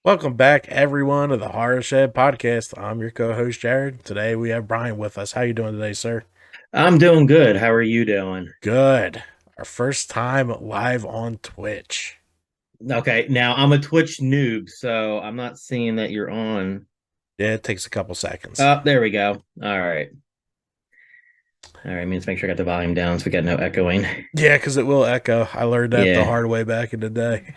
Welcome back, everyone, to the Horror Shed podcast. I'm your co-host Jared. Today we have Brian with us. How you doing today, sir? I'm doing good. How are you doing? Good. Our first time live on Twitch. Okay, now I'm a Twitch noob, so I'm not seeing that you're on. Yeah, it takes a couple seconds. Oh, there we go. All right. All right, means make sure I got the volume down so we got no echoing. Yeah, because it will echo. I learned that the Yeah. hard way back in the day.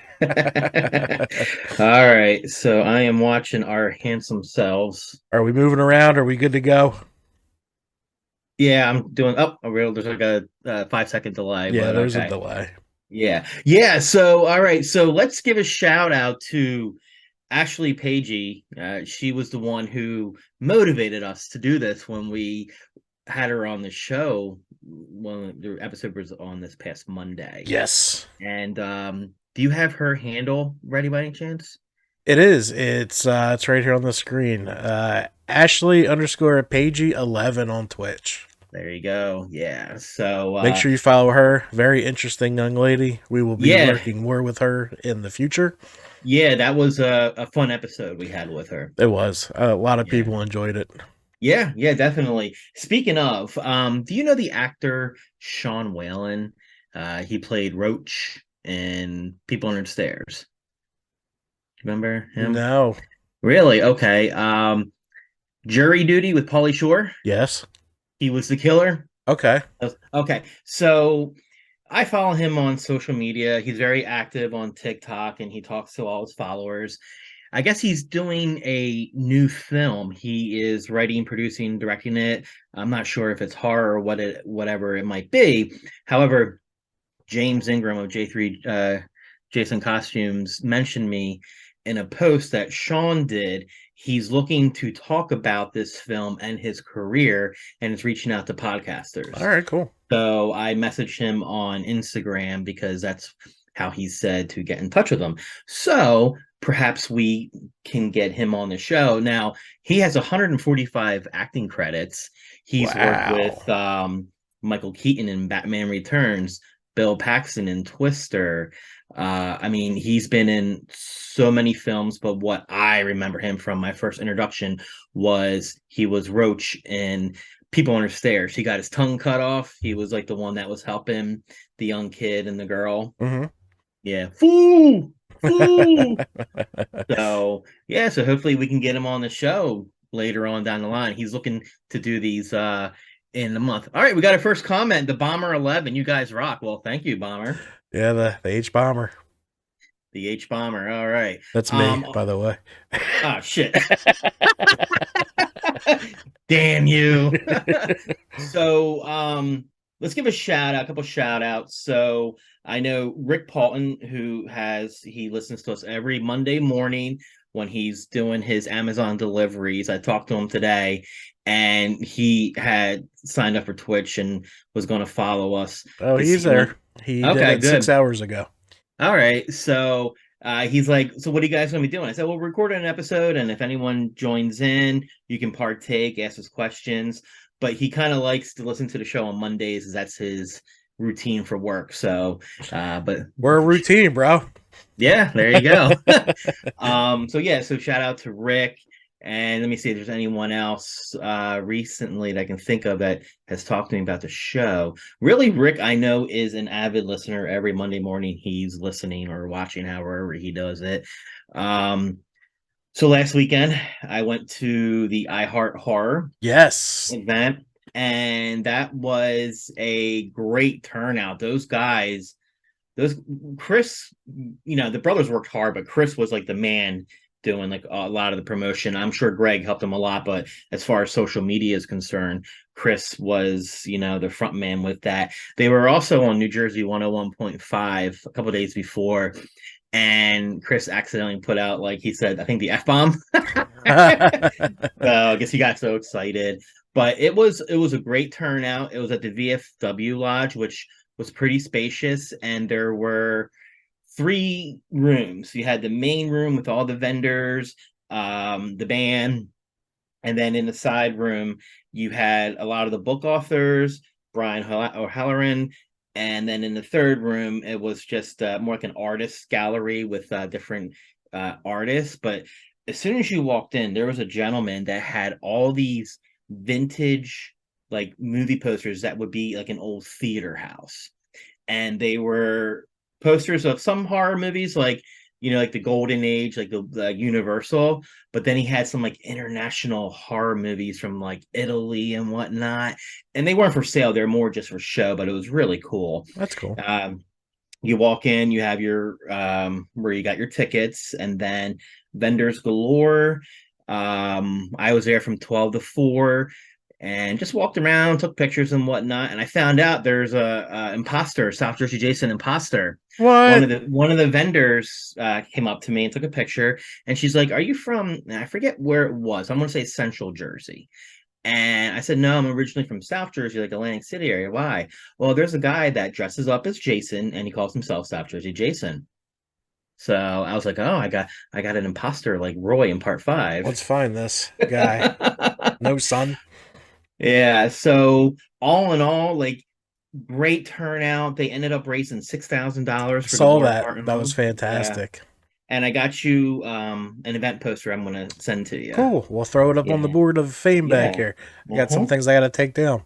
All right, so I am watching our handsome selves. Are we moving around? Are we good to go? Yeah, I'm doing. Oh, there's like a 5 second delay, Yeah, but there's a okay. delay. Yeah. So, all right. So let's give a shout out to Ashley Pagey. She was the one who motivated us to do this when we had her on the show. When the episode was on this past Monday. Yes, And do you have her handle ready by any chance? it is. It's right here on the screen. Ashley underscore Pagey 11 on Twitch. There you go. Yeah. So Make sure you follow her. Very interesting young lady. We will be yeah, working more with her in the future. yeah, that was a fun episode we had with her. It was. A lot of Yeah. people enjoyed it. Yeah, definitely. Speaking of, do you know the actor Sean Whalen? He played Roach in People Under the Stairs. Remember him? No. Really? Okay. Jury Duty with Pauly Shore. Yes. He was the killer. Okay. Okay. So I follow him on social media. He's very active on TikTok and he talks to all his followers. I guess he's doing a new film. He is writing, producing, directing it. I'm not sure if it's horror or whatever it might be. However, James Ingram of J3 Jason Costumes mentioned me in a post that Sean did. He's looking to talk about this film and his career, and is reaching out to podcasters. All right. Cool. So I messaged him on Instagram because that's how he said to get in touch with him. So perhaps we can get him on the show. Now, he has 145 acting credits. He's worked Wow. with Michael Keaton in Batman Returns, Bill Paxton in Twister. I mean, he's been in so many films, but what I remember him from my first introduction was he was Roach in People Under Stairs. He got his tongue cut off. He was like the one that was helping the young kid and the girl. Hmm. Yeah. Fool! Fool! So, yeah, so hopefully we can get him on the show later on down the line. He's looking to do these in the month. All right, we got a first comment. The Bomber 11. You guys rock. Well, thank you, Bomber. Yeah, the H bomber. The H Bomber. All right. That's me, by the way. Oh shit. Damn you. So let's give a couple shout outs. So I know Rick Paulton, he listens to us every Monday morning when he's doing his Amazon deliveries. I talked to him today and he had signed up for Twitch and was going to follow us Oh, because he's he went. there. He did Okay, it six good. hours ago. All right. So he's like, so what are you guys going to be doing? I said, well, we're recording an episode, and if anyone joins in, you can partake, ask us questions. But he kind of likes to listen to the show on Mondays, as that's his routine for work. So, but We're a routine, bro. yeah, there you go. So yeah, so shout out to Rick. And let me see if there's anyone else recently that I can think of that has talked to me about the show. Really, Rick, I know, is an avid listener. Every Monday morning, he's listening or watching however he does it. Um, so last weekend, I went to the iHeart Horror Yes. event, and that was a great turnout. Those Chris, the brothers worked hard, but Chris was like the man doing like a lot of the promotion. I'm sure Greg helped him a lot, but as far as social media is concerned, Chris was, the front man with that. They were also on New Jersey 101.5 a couple days before, and Chris accidentally put out, like he said, I think the F bomb. So I guess he got so excited. But it was a great turnout. It was at the VFW Lodge, which was pretty spacious, and there were three rooms. You had the main room with all the vendors, the band, and then in the side room you had a lot of the book authors, Brian O'Halloran, and then in the third room it was just more like an artist gallery with different artists, but as soon as you walked in, there was a gentleman that had all these vintage like movie posters that would be like an old theater house, and they were posters of some horror movies, like like the Golden Age, like the Universal. But then he had some like international horror movies from like Italy and whatnot, and they weren't for sale; they're more just for show. But it was really cool. That's cool. You walk in, you have your where you got your tickets, and then vendors galore. I was there from 12 to 4 and just walked around, took pictures and whatnot. And I found out there's a imposter, South Jersey Jason imposter. One What? of the vendors came up to me and took a picture, and she's like, "Are you from?" I forget where it was. I'm gonna say Central Jersey. And I said, no, I'm originally from South Jersey, like Atlantic City area. Why? Well, there's a guy that dresses up as Jason and he calls himself South Jersey Jason. So I was like, oh, I got an imposter like Roy in part five. Let's find this guy. No son. Yeah. So all in all, like great turnout. They ended up raising $6,000 for the Saw War that. Apartment That was Home. Yeah. fantastic. And I got you an event poster I'm gonna send to you. Cool. We'll throw it up on the Yeah. board of fame back Yeah. here. I got some Uh-huh. things I got to take down.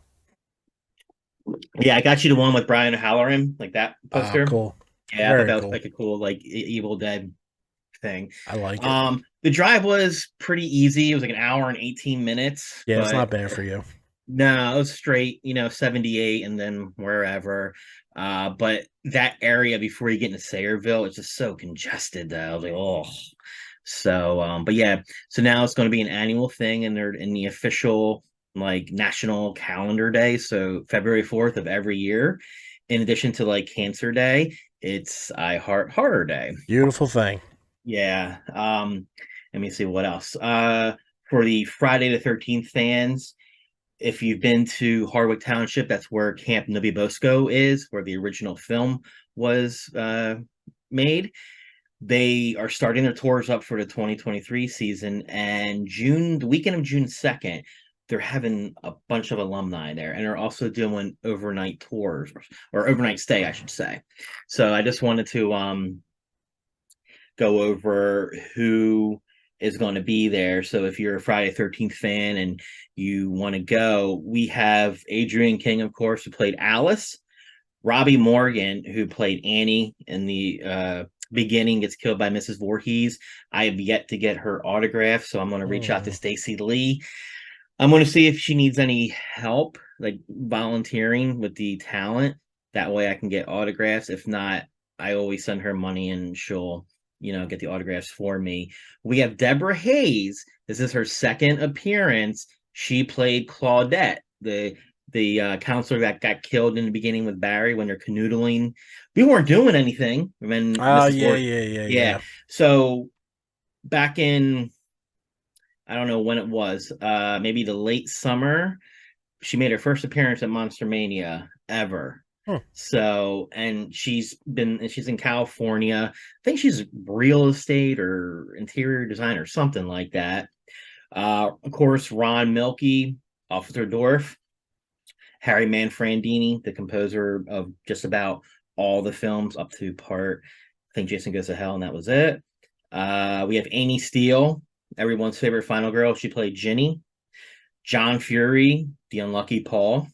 Yeah, I got you the one with Brian Halloran, like that Oh, poster. cool. Yeah, I thought Very that was cool. like a cool like Evil Dead thing. I like it. The drive was pretty easy. It was like an hour and 18 minutes, Yeah, it's but not bad for you. no, it was straight, 78 and then wherever. But that area before you get into Sayreville, it's just so congested that I was like, oh. So, but yeah, so now it's going to be an annual thing, and they're in the official like national calendar day. So February 4th of every year, in addition to like Cancer Day, it's I Heart Horror Day. Beautiful thing. Yeah. Let me see what else. For the Friday the 13th fans, if you've been to Hardwick Township, that's where Camp Nubby Bosco is, where the original film was made. They are starting their tours up for the 2023 season, and the weekend of June 2nd, they're having a bunch of alumni there, and they're also doing overnight tours or overnight stay, I should say. So I just wanted to go over who is going to be there. So if you're a Friday 13th fan and you want to go, we have Adrienne King, of course, who played Alice. Robbie Morgan, who played Annie in the beginning, gets killed by Mrs. Voorhees. I have yet to get her autograph, so I'm going to reach out to Hmm. Stacey Lee. I'm going to see if she needs any help, like volunteering with the talent. That way I can get autographs. If not, I always send her money and she'll, get the autographs for me. We have Deborah Hayes. This is her second appearance. She played Claudette, the counselor that got killed in the beginning with Barry when they're canoodling. We weren't doing anything when Oh, Mrs. yeah, Ward. yeah, yeah, Yeah. yeah. So back in I don't know when it was, maybe the late summer, she made her first appearance at Monster Mania ever. Hmm. So, and she's in California. I think she's real estate or interior design or something like that. Of course, Ron Milkey, Officer Dorf, Harry Manfredini, the composer of just about all the films up to part, I think Jason Goes to Hell, and that was it. We have Amy Steele, everyone's favorite final girl. She played Ginny. John Fury, the unlucky Paul,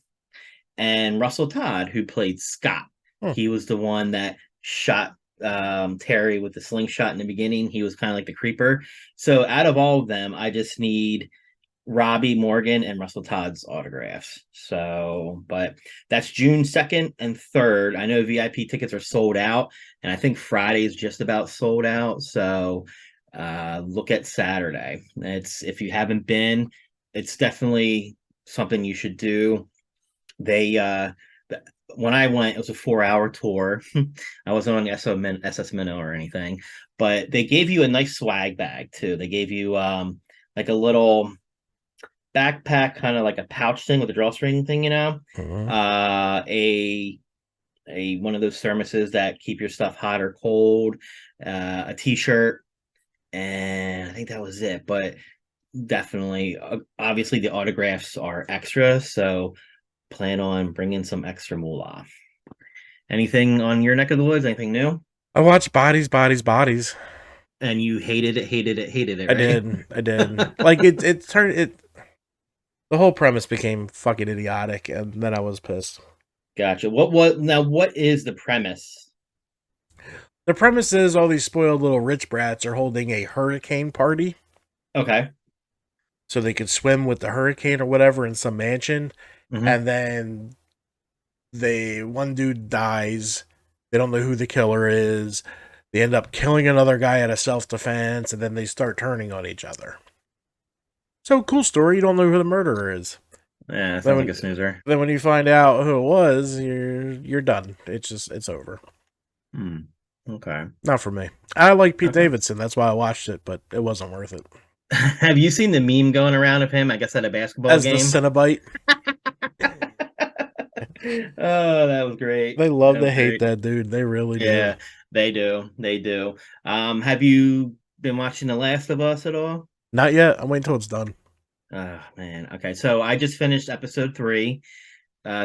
and Russell Todd, who played Scott. Hmm. He was the one that shot Terry with the slingshot in the beginning. He was kind of like the creeper. So out of all of them, I just need Robbie Morgan and Russell Todd's autographs. So, but that's June 2nd and 3rd. I know VIP tickets are sold out, and I think Friday is just about sold out. So, look at Saturday. It's if you haven't been, it's definitely something you should do. They when I went, it was a 4-hour tour. I wasn't on the SS Minnow or anything, but they gave you a nice swag bag too. They gave you like a little backpack, kind of like a pouch thing with a drawstring thing, Hmm. a one of those thermoses that keep your stuff hot or cold, a t-shirt, and I think that was it. But definitely, obviously, the autographs are extra, so plan on bringing some extra moolah. Anything on your neck of the woods? Anything new? I watched Bodies, Bodies, Bodies. And you hated it, I right? did. I did. Like it turned it. The whole premise became fucking idiotic, and then I was pissed. Gotcha. What is the premise? The premise is all these spoiled little rich brats are holding a hurricane party Okay. so they could swim with the hurricane or whatever in some mansion, Hmm. and then they one dude dies. They don't know who the killer is. They end up killing another guy out of self defense, and then they start turning on each other. So cool story. You don't know who the murderer is. Yeah, Then sounds like a when snoozer. then when you find out who it was, you're done. It's over. Hmm. Okay. Not for me. I like Pete Okay. Davidson. That's why I watched it, but it wasn't worth it. Have you seen the meme going around of him? I guess at a basketball As the game. Cenobite, Oh, that was great. they love That to was hate great. that dude. They really do. Yeah, they do. They do. Have you been watching The Last of Us at all? Not yet. I'm waiting until it's done. Oh man. Okay, so I just finished episode 3.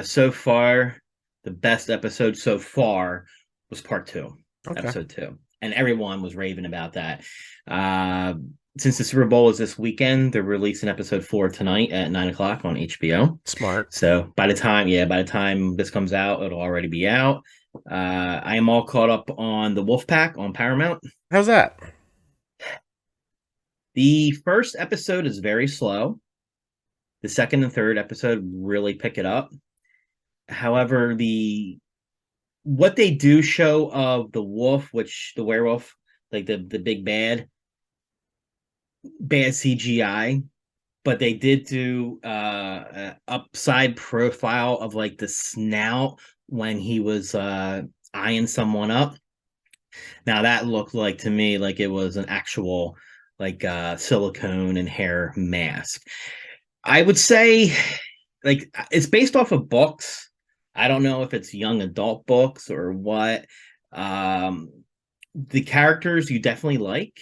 So far, the best episode so far was part 2, Okay. episode 2, and everyone was raving about that. Uh, since the Super Bowl is this weekend, they're releasing episode 4 tonight at 9 o'clock on HBO. Smart. So by the time this comes out, it'll already be out. I am all caught up on the Wolfpack on Paramount. How's that? The first episode is very slow. The second and third episode really pick it up. However, the what they do show of the wolf, which the werewolf, like the big bad CGI, but they did do upside profile of like the snout when he was eyeing someone up. Now that looked like to me like it was an actual like silicone and hair mask. I would say like it's based off of books. I don't know if it's young adult books or what. Um, the characters you definitely like.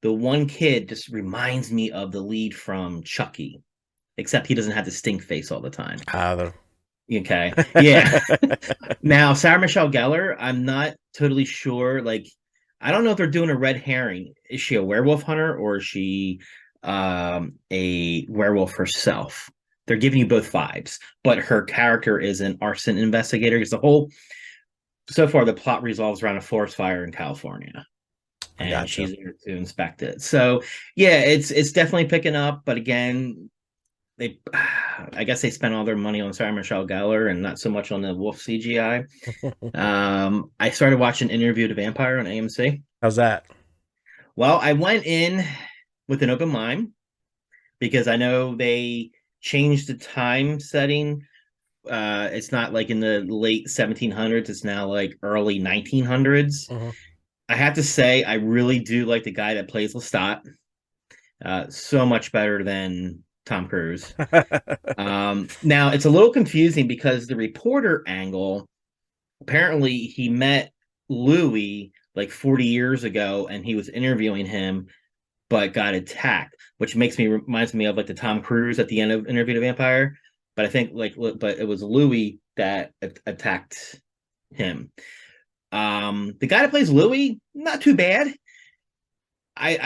The one kid just reminds me of the lead from Chucky, except he doesn't have the stink face all the time. Ah, Okay. Yeah. the Now, Sarah Michelle Gellar, I'm not totally sure. Like, I don't know if they're doing a red herring. Is she a werewolf hunter or is she a werewolf herself? They're giving you both vibes, but her character is an arson investigator because the whole so far the plot resolves around a forest fire in California I and gotcha. she's there to inspect it. So yeah, it's definitely picking up, but again, they I guess they spent all their money on Sarah Michelle Gellar and not so much on the wolf CGI. I started watching Interview to Vampire on AMC. How's that? Well, I went in with an open mind because I know they changed the time setting. It's not like in the late 1700s, it's now like early 1900s. Mhm. I have to say, I really do like the guy that plays Lestat. So much better than Tom Cruise. Now it's a little confusing because the reporter angle, apparently he met Louis like 40 years ago and he was interviewing him but got attacked, which reminds me of like the Tom Cruise at the end of Interview to Vampire. But I think but it was Louis that attacked him. The guy that plays Louis, not too bad. I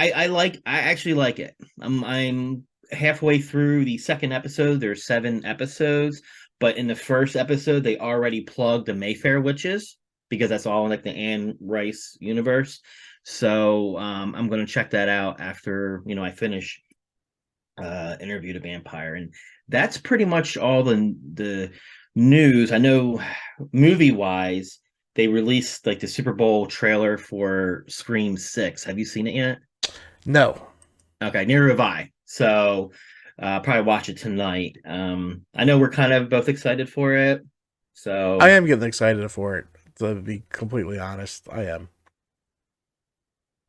actually like it. I'm halfway through the second episode. There's 7 episodes, but in the first episode they already plugged the Mayfair witches because that's all in like the Anne Rice universe. So I'm gonna check that out after I finish Interview to Vampire, and that's pretty much all the news. I know movie wise, they released like the Super Bowl trailer for Scream 6. Have you seen it yet? No, Okay, neither have I. So probably watch it tonight. I know we're kind of both excited for it. I So am getting excited for it. To be completely honest, I am.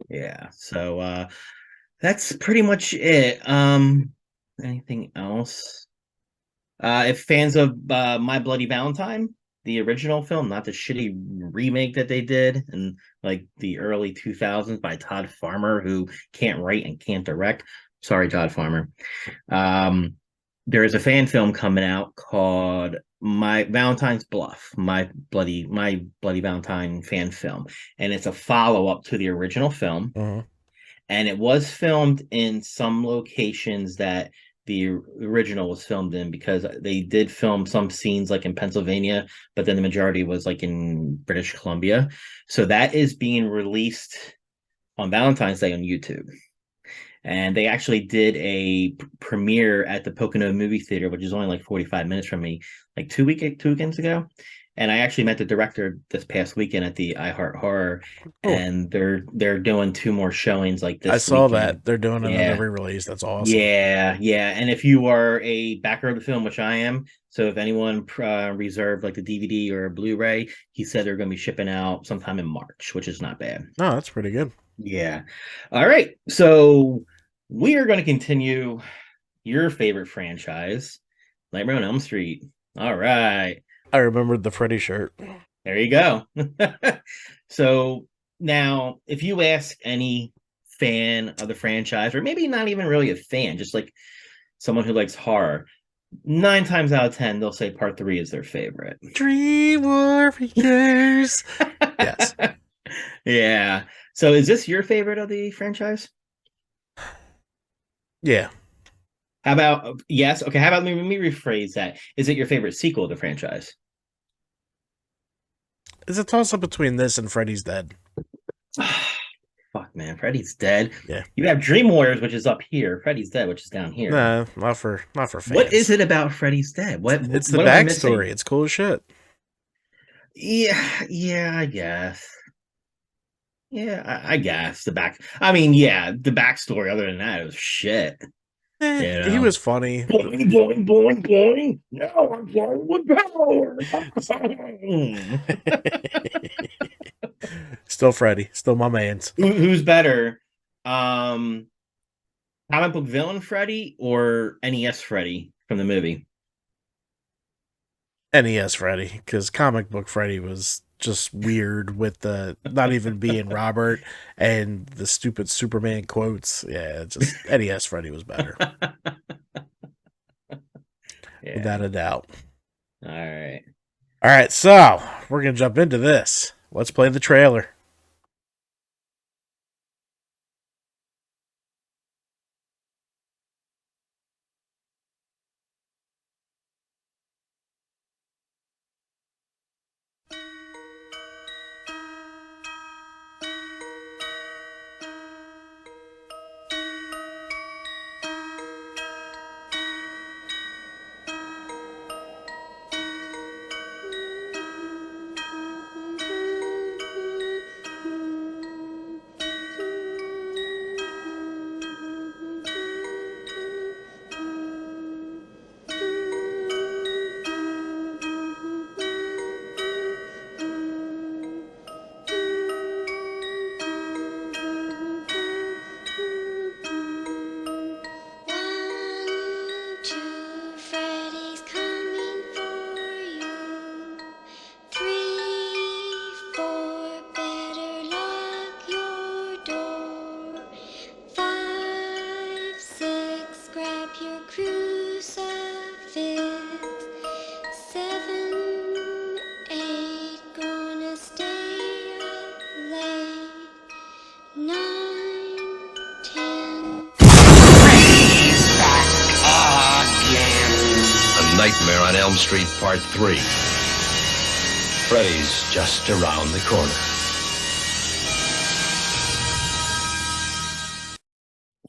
yeah. So that's pretty much it. Anything else? If fans of My Bloody Valentine, the original film, not the shitty remake that they did in like the early 2000s by Todd Farmer, who can't write and can't direct. Sorry, Todd Farmer. Um, there is a fan film coming out called My Valentine's Bluff, my bloody Valentine fan film, and it's a follow up to the original film. Mhm. And it was filmed in some locations that the original was filmed in, because they did film some scenes like in Pennsylvania, but then the majority was like in British Columbia. So that is being released on Valentine's Day on YouTube. And they actually did a premiere at the Pocono Movie Theater, which is only like 45 minutes from me, like 2 weekends ago. And I actually met the director this past weekend at the iHeart Horror, Cool. and they're doing two more showings like I this saw that weekend. they're doing another Yeah, re-release. That's awesome. yeah. And if you are a backer of the film, which I am, so if anyone reserved like the DVD or Blu-ray, he said they're going to be shipping out sometime in March, which is not bad. No, that's pretty good. Yeah. All right. So we are going to continue your favorite franchise, Nightmare on Elm Street. All right. I remembered the Freddy shirt. There you go. So now, if you ask any fan of the franchise, or maybe not even really a fan, just like someone who likes horror, 9 times out of 10, they'll say part three is their favorite. Dream Warriors. Yes. Yeah. So is this your favorite of the franchise? Yeah. How about yes? Okay, how about let me rephrase that. Is it your favorite sequel of the franchise? It's a toss up between this and Freddy's Dead. Fuck man, Freddy's dead. Yeah. You have Dream Warriors, which is up here. Freddy's dead, which is down here. Nah, not for What is fans. it about Freddy's dead? What It's the what am I missing? backstory. It's cool as shit. Yeah, I guess. Yeah, I guess the back. I mean, yeah, the backstory. Other than that, it was shit. You He know. was funny. Boing, boing, boing, boing. Now I'm playing with power. Still Freddy. Still my man's. Who's better? Um, Comic book villain Freddy or NES Freddy from the movie? NES Freddy, because comic book Freddy was just weird with the not even being Robert and the stupid Superman quotes. Yeah, just NES Freddy was better, Yeah. without a doubt. All right. All right, so we're gonna jump into this. Let's play the trailer. One, two, Freddy's coming for you. 3, 4, better lock your door. 5, 6, grab your crucifix. 7, 8, gonna stay up late. 9, 10. A Nightmare on Elm Street Part 3. Freddy's just around the corner.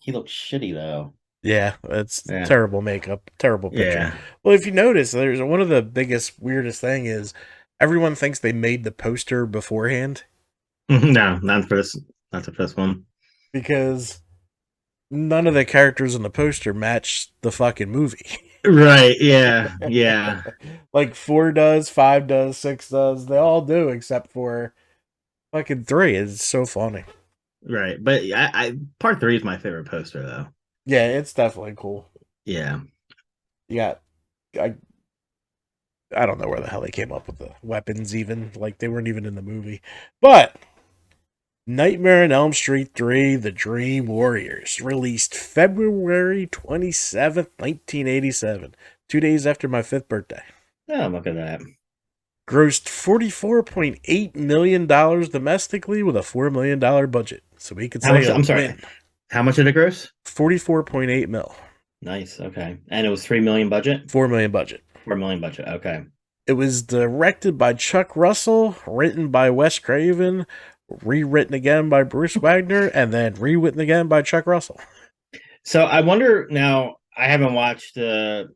He looks shitty though. Yeah, it's Yeah. terrible makeup, terrible picture. Yeah. Well, if you notice, there's one of the biggest, weirdest thing is everyone thinks they made the poster beforehand No, not for this. Not the first one. because none of the characters in the poster match the fucking movie. Right. Yeah. Yeah. Like 4 does, 5 does, 6 does. They all do except for fucking 3. It's so funny. Right. But I part three is my favorite poster though. Yeah, it's definitely cool. Yeah. You got I don't know where the hell they came up with the weapons even. Like they weren't even in the movie. But Nightmare on Elm Street 3 The Dream Warriors, released February 27th, 1987, 2 days after my 5th birthday. Oh, look at that. Grossed $44.8 million domestically with a $4 million budget. So we could How say much? a I'm sorry. win. How much did it gross? 44.8 mil. Nice. Okay. And it was 3 million budget? 4 million budget. 4 million budget. Okay. It was directed by Chuck Russell, written by Wes Craven, rewritten again by Bruce Wagner, and then rewritten again by Chuck Russell. So I wonder now, I haven't watched the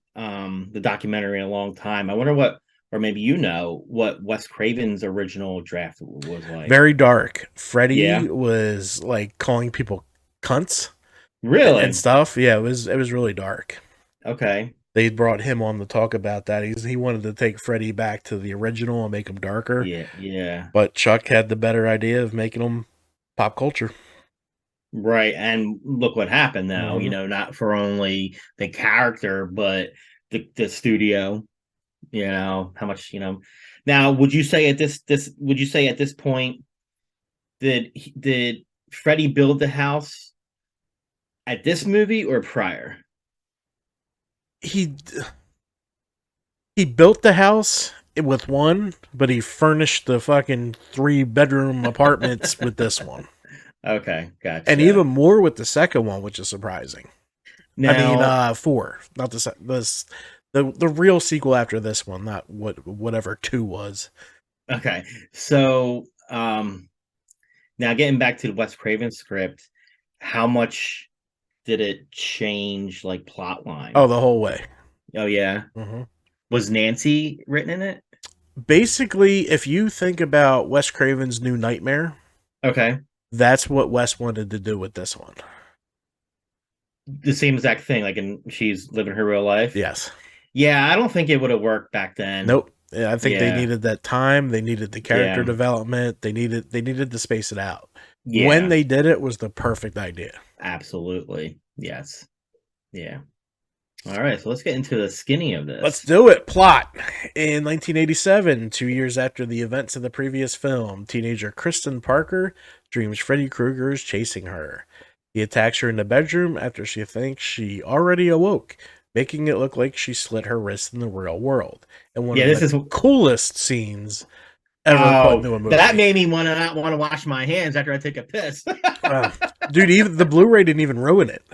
documentary in a long time. I wonder what, or maybe you know, what Wes Craven's original draft was like. Very dark. Freddy Yeah. was like calling people cunts Really? and stuff. Yeah, it was really dark. Okay. They brought him on to talk about that. He wanted to take Freddy back to the original and make him darker. Yeah. Yeah. But Chuck had the better idea of making him pop culture. Right. And look what happened now, Mhm. not for only the character, but the studio, how much, Now, would you say at this point did Freddie build the house at this movie or prior? He built the house with one, but he furnished the fucking 3-bedroom apartments with this one. Okay, gotcha. And even more with the second one, which is surprising. Now, 4, not the real sequel after this one, not whatever 2 was. okay. So, now getting back to the Wes Craven script, how much did it change, like, plot line? Oh, the whole way. Oh yeah. Mhm. Was Nancy written in it? Basically, if you think about Wes Craven's New Nightmare, Okay. that's what Wes wanted to do with this one. The same exact thing, like she's living her real life. Yes. Yeah, I don't think it would have worked back then. Nope. Yeah, I think they Yeah. needed that time. They needed the character Yeah. development. They needed to space it out. Yeah. When they did it was the perfect idea. Absolutely. Yes. Yeah. All right, so let's get into the skinny of this. Let's do it. Plot. In 1987, 2 years after the events of the previous film, teenager Kristen Parker dreams Freddy Krueger is chasing her. He attacks her in the bedroom after she thinks she already awoke, making it look like she slit her wrist in the real world. And one Yeah, of this the is- coolest scenes ever put into a movie. That made me not want to wash my hands after I take a piss. Dude, even the Blu-ray didn't even ruin it.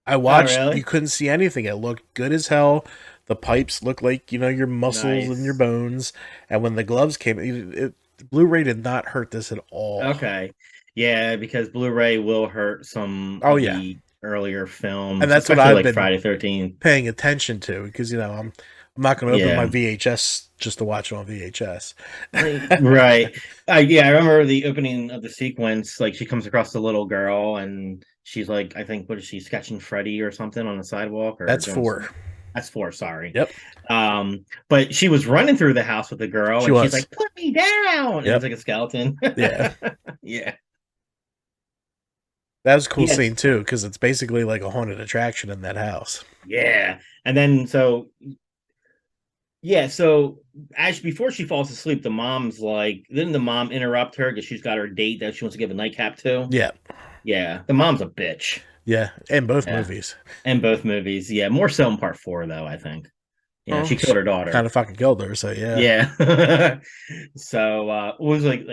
I watched, really? You couldn't see anything. It looked good as hell. The pipes looked like, your muscles and your bones. And when the gloves came, the Blu-ray did not hurt this at all. Okay. Yeah, because Blu-ray will hurt some Oh, of yeah. the earlier films. And that's what especially I've like been Friday 13th. paying attention to because, I'm not going to open Yeah. my VHS just to watch it on VHS. Right. Yeah, I remember the opening of the sequence. Like, she comes across the little girl and she's like, I think, what is she, sketching Freddy or something on the sidewalk? Or That's doing 4. something? That's 4, sorry. Yep. But she was running through the house with the girl She and was. she's like, put me down. And Yep. it's like a skeleton. Yeah. Yeah. That was a cool Yes. scene, too, because it's basically like a haunted attraction in that house. Yeah. And then before she falls asleep, the mom's like, didn't the mom interrupt her because she's got her date that she wants to give a nightcap to? Yeah. Yeah. The mom's a bitch. Yeah. In both Yeah. movies. In both movies. Yeah. More so in part 4, though, I think. Oh, She killed her daughter. Kind of fucking killed her, so yeah. Yeah. So it was like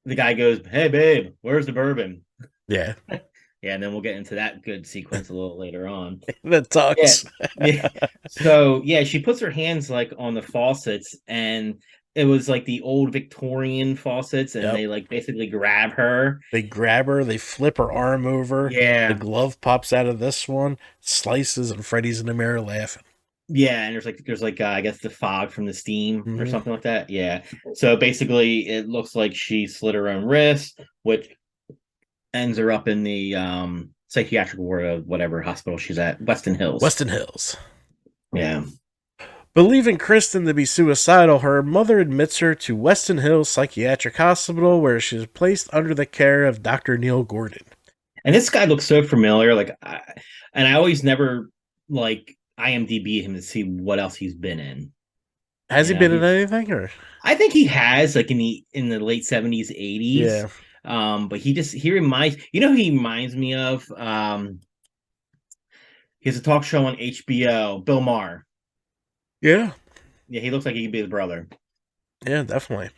the guy goes, "Hey babe, where's the bourbon?" Yeah. Yeah, and then we'll get into that good sequence a little later on. That talks. Yeah. So yeah, she puts her hands like on the faucets, and it was like the old Victorian faucets, and Yep. they like basically grab her. They grab her, they flip her arm over. Yeah. The glove pops out of this one, slices, and Freddy's in the mirror laughing. Yeah, and there's like I guess the fog from the steam or Mhm. something like that. Yeah. So basically it looks like she slit her own wrist, which ends her up in the psychiatric ward of whatever hospital she's at, Weston Hills. Weston Hills. Yeah. Believing Kristen to be suicidal, her mother admits her to Weston Hills Psychiatric Hospital, where she is placed under the care of Dr. Neil Gordon. And this guy looks so familiar, and I always never like IMDb him to see what else he's been in. Has he Yeah, been in anything? Or I think he has, like in the late 70s, 80s. yeah, But he reminds who he reminds me of. He has a talk show on HBO. Bill Maher. Yeah. Yeah, he looks like he could be his brother. Yeah, definitely.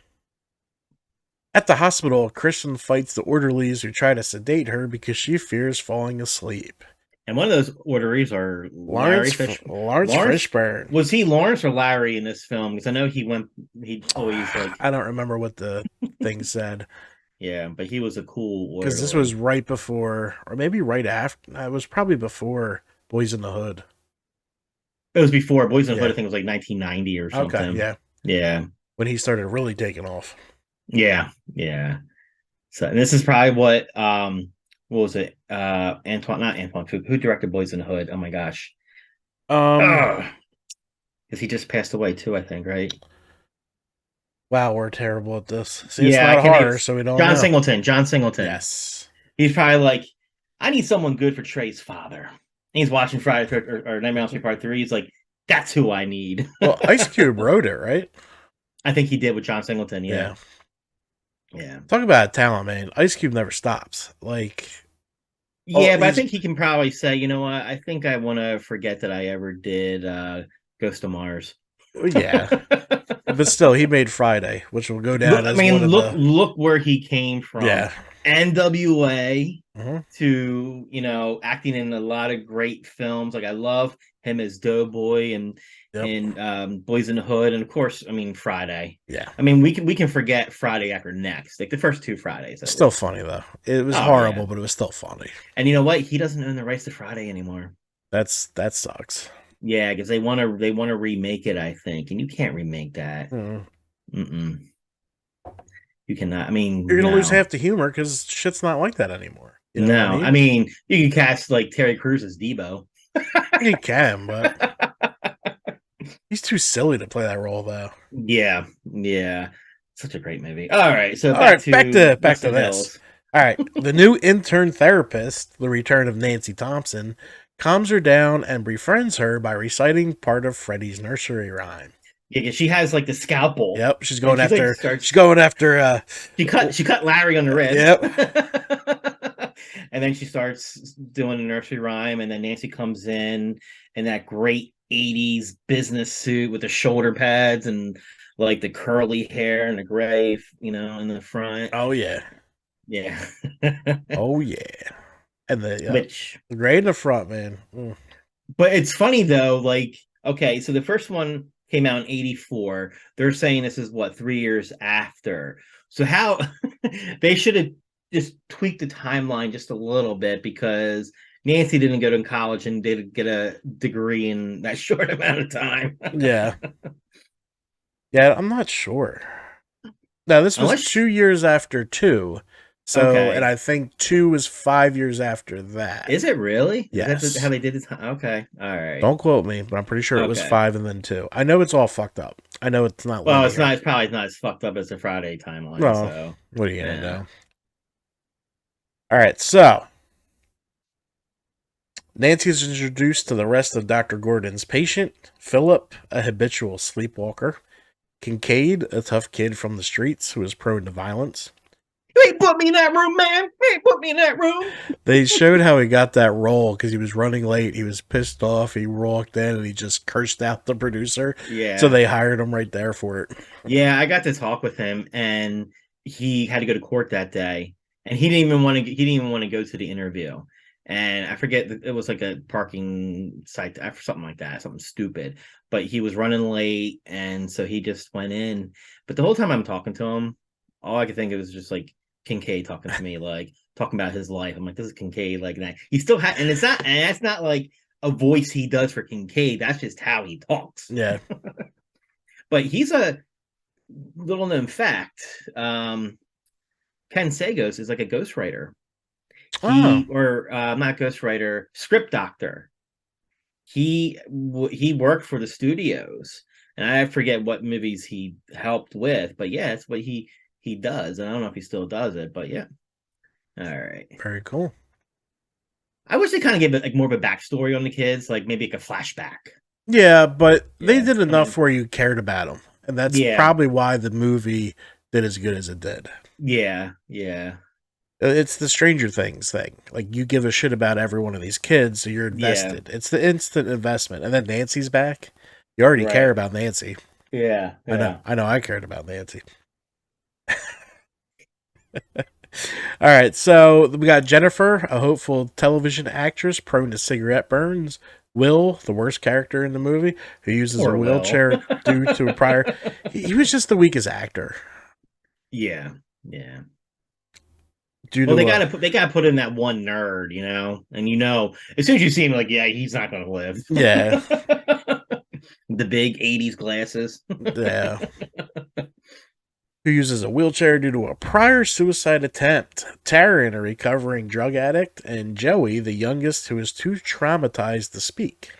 At the hospital, Kristen fights the orderlies who try to sedate her because she fears falling asleep. And one of those orderlies are Larry Fish. Lawrence Fishburne. Was he Lawrence or Larry in this film? Because I know he always like. I don't remember what the thing said. Yeah, but he was a cool orderly. Because this was right before, or maybe right after. It was probably before Boys in the Hood. It was before Boys in the Yeah. Hood. I think it was like 1990 or something. Okay, yeah. Yeah. When he started really taking off. Yeah. Yeah. So and this is probably what was it? Antoine, not Antoine. Who directed Boys in the Hood? Oh my gosh. Because he just passed away too, I think, right? Wow, we're terrible at this. See, Yeah, it's not horror, so we don't know. John Singleton. Yes. He's probably like, I need someone good for Trey's father. And he's watching Friday or Nightmare on Elm Street Part 3. He's like, that's who I need. Well, Ice Cube wrote it, right? I think he did with John Singleton. Yeah. Talk about talent, man. Ice Cube never stops. Like, yeah, but I think he can probably say, you know what? I think I want to forget that I ever did Ghost of Mars. Yeah. But still, he made Friday, which will go down as one of look where he came from. Yeah. NWA to, acting in a lot of great films. Like I love him as Doughboy and Boys in the Hood, and of course, Friday. Yeah. We can forget Friday After Next, like the first two Fridays. It's still funny though. It was horrible, but it was still funny. And you know what? He doesn't own the rights to Friday anymore. That sucks. Yeah, because they want to remake it, I think, and you can't remake that. You cannot. You're gonna lose half the humor because shit's not like that anymore. You know I mean, you can cast like Terry Crews as Debo. He can, but he's too silly to play that role, though. Yeah. Such a great movie. All right, so back to this. All right, the new intern therapist, the return of Nancy Thompson, calms her down and befriends her by reciting part of Freddy's nursery rhyme. Yeah, she has like the scalpel. Yep, she's going after. She's going after. She cut Larry on the wrist. Yep. And then she starts doing a nursery rhyme, and then Nancy comes in that great 80s business suit with the shoulder pads and like the curly hair and the gray, in the front. Oh yeah. Yeah. Oh yeah. And the gray in the front, man. But it's funny though, like, okay, so the first one came out in 84. They're saying this is 3 years after. So how they should have just tweaked the timeline just a little bit, because Nancy didn't go to college and didn't get a degree in that short amount of time. Yeah. Yeah, I'm not sure. No, this was 2 years after 2. So, and I think 2 was 5 years after that. Is it really? Yes. Is that how they did it? Okay. All right. Don't quote me, but I'm pretty sure it was 5 and then 2. I know it's all fucked up. I know it's not. Well, it's not. It's probably not as fucked up as the Friday timeline. Well, so. What are you gonna do? All right, so Nancy is introduced to the rest of Dr. Gordon's patient, Philip, a habitual sleepwalker, Kincaid, a tough kid from the streets who is prone to violence. You ain't put me in that room, man. You ain't put me in that room. They showed how he got that role because he was running late. He was pissed off. He walked in and he just cursed out the producer. Yeah. So they hired him right there for it. Yeah, I got to talk with him, and he had to go to court that day, and he didn't even want to go to the interview. And I forget, it was like a parking site, something like that, something stupid. But he was running late, and so he just went in. But the whole time I'm talking to him, all I could think of was just like Kincaid talking to me, like talking about his life. I'm like, this is Kincaid, like that. He still had, and that's not like a voice he does for Kincaid. That's just how he talks. Yeah. But he's a little known fact. Ken Sagos is like a ghostwriter. Not ghostwriter, script doctor. He worked for the studios, and I forget what movies he helped with, but yeah, it's what he does. And I don't know if he still does it, but yeah. All right. Very cool. I wish they kind of gave it like more of a backstory on the kids, like maybe like a flashback. Yeah, but they did enough where you cared about them, and that's probably why the movie did as good as it did. Yeah. It's the Stranger Things thing. Like, you give a shit about every one of these kids, so you're Yeah. invested. It's the instant investment. And then Nancy's back. You already care Right. about Nancy. Yeah. Yeah. I know I cared about Nancy. All right, so we got Jennifer, a hopeful television actress prone to cigarette burns. Will, the worst character in the movie, who uses a Poor Will. wheelchair due to a prior. He was just the weakest actor. Yeah. Yeah. Due Well, to they gotta put in that one nerd, and as soon as you see him, like, yeah, he's not gonna live. Yeah. The big '80s glasses. yeah, who uses a wheelchair due to a prior suicide attempt. Taryn, a recovering drug addict, and Joey, the youngest, who is too traumatized to speak.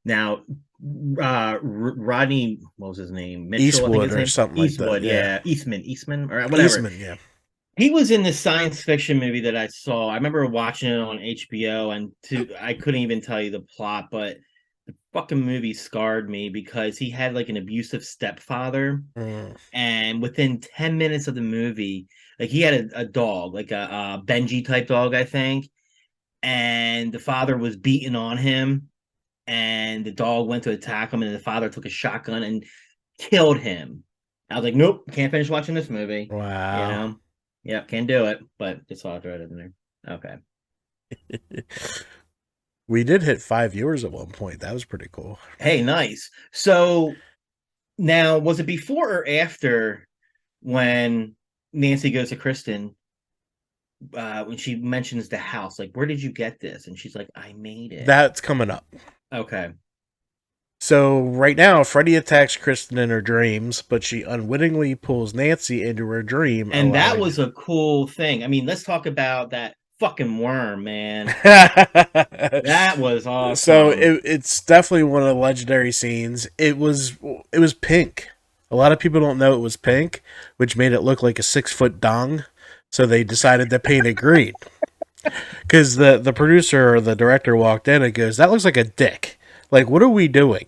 Now, Rodney, what was his name? Mitchell, Eastwood his or name? something like that. Eastwood, Yeah. Eastman, or whatever. Eastman, yeah. He was in this science fiction movie that I saw. I remember watching it on HBO, and I couldn't even tell you the plot, but the fucking movie scarred me because he had like an abusive stepfather, and within 10 minutes of the movie, like he had a dog, like a Benji type dog, I think, and the father was beating on him, and the dog went to attack him, and the father took a shotgun and killed him. I was like, nope, can't finish watching this movie. Wow. Yeah, can't do it, but just saw it right in there. Okay. We did hit 5 viewers at one point. That was pretty cool. Hey, nice. So now, was it before or after when Nancy goes to Kristen, when she mentions the house? Like, where did you get this? And she's like, I made it. That's coming up. Okay. So right now, Freddy attacks Kristen in her dreams, but she unwittingly pulls Nancy into her dream. And that was a cool thing. I mean, let's talk about that fucking worm, man. That was awesome. So it's definitely one of the legendary scenes. It was pink. A lot of people don't know it was pink, which made it look like a 6-foot dong. So they decided to paint it green. Because the producer or the director walked in and goes, "That looks like a dick. Like, what are we doing?"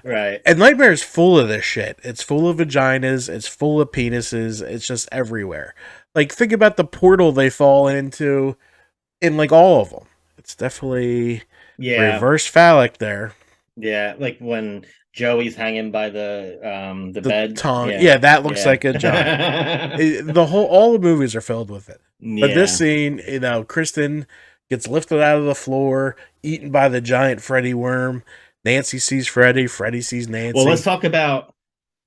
Right. And Nightmare is full of this shit. It's full of vaginas. It's full of penises. It's just everywhere. Like, think about the portal they fall into in, like, all of them. It's definitely reverse phallic there. Yeah, like when Joey's hanging by the bed. Tongue. Yeah, that looks like a giant. All the movies are filled with it. But this scene, Kristen gets lifted out of the floor, eaten by the giant Freddy worm. Nancy sees Freddy. Freddy sees Nancy. Well, let's talk about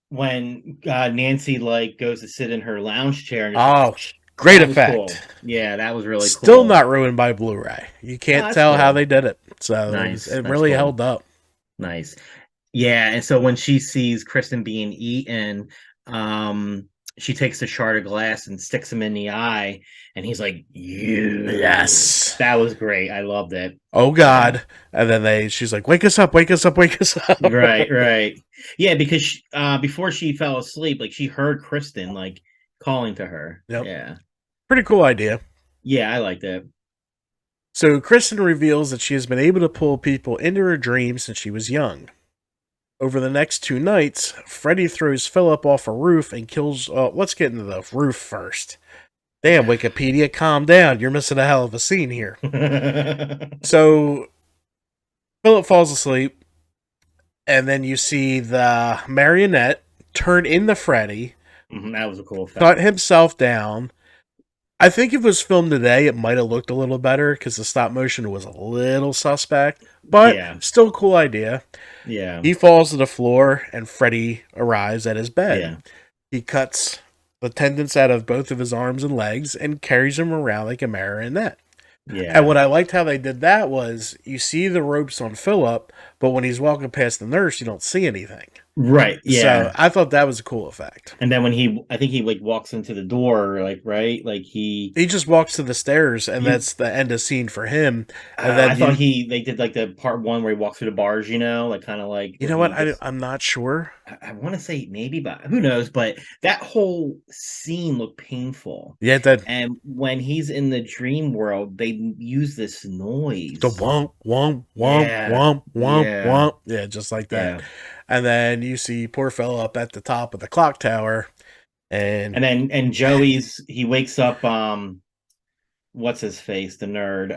when Nancy goes to sit in her lounge chair. And great effect. Cool. Yeah, that was really cool. Still not ruined by Blu-ray. You can't tell how they did it. So nice. It really held up. Nice. Yeah, and so when she sees Kristen being eaten, she takes a shard of glass and sticks him in the eye, and he's like, yes. That was great. I loved it. Oh, God. And then she's like, wake us up, wake us up, wake us up. Right. Yeah, because before she fell asleep, she heard Kristen, calling to her. Yep. Yeah. Pretty cool idea. Yeah, I liked it. So Kristen reveals that she has been able to pull people into her dreams since she was young. Over the next 2 nights, Freddy throws Philip off a roof and kills... let's get into the roof first. Damn, Wikipedia, calm down. You're missing a hell of a scene here. So, Philip falls asleep, and then you see the marionette turn into Freddy. That was a cool effect. Cut himself down. I think if it was filmed today, it might have looked a little better because the stop motion was a little suspect, but still a cool idea. Yeah. He falls to the floor and Freddy arrives at his bed. Yeah. He cuts the tendons out of both of his arms and legs and carries him around like a marionette. Yeah. And what I liked how they did that was you see the ropes on Philip, but when he's walking past the nurse, you don't see anything. Right. Yeah. So I thought that was a cool effect. And then when I think he walks into the door, right? He just walks to the stairs, and that's the end of scene for him. And then I thought they did the part 1 where he walks through the bars, You know what? I'm not sure. I want to say maybe, but who knows? But that whole scene looked painful. Yeah, it did. And when he's in the dream world, they use this noise. The womp, womp, womp, womp, womp, womp. Yeah, just like that. Yeah. And then you see poor fellow up at the top of the clock tower. And Joey's, he wakes up what's his face, the nerd,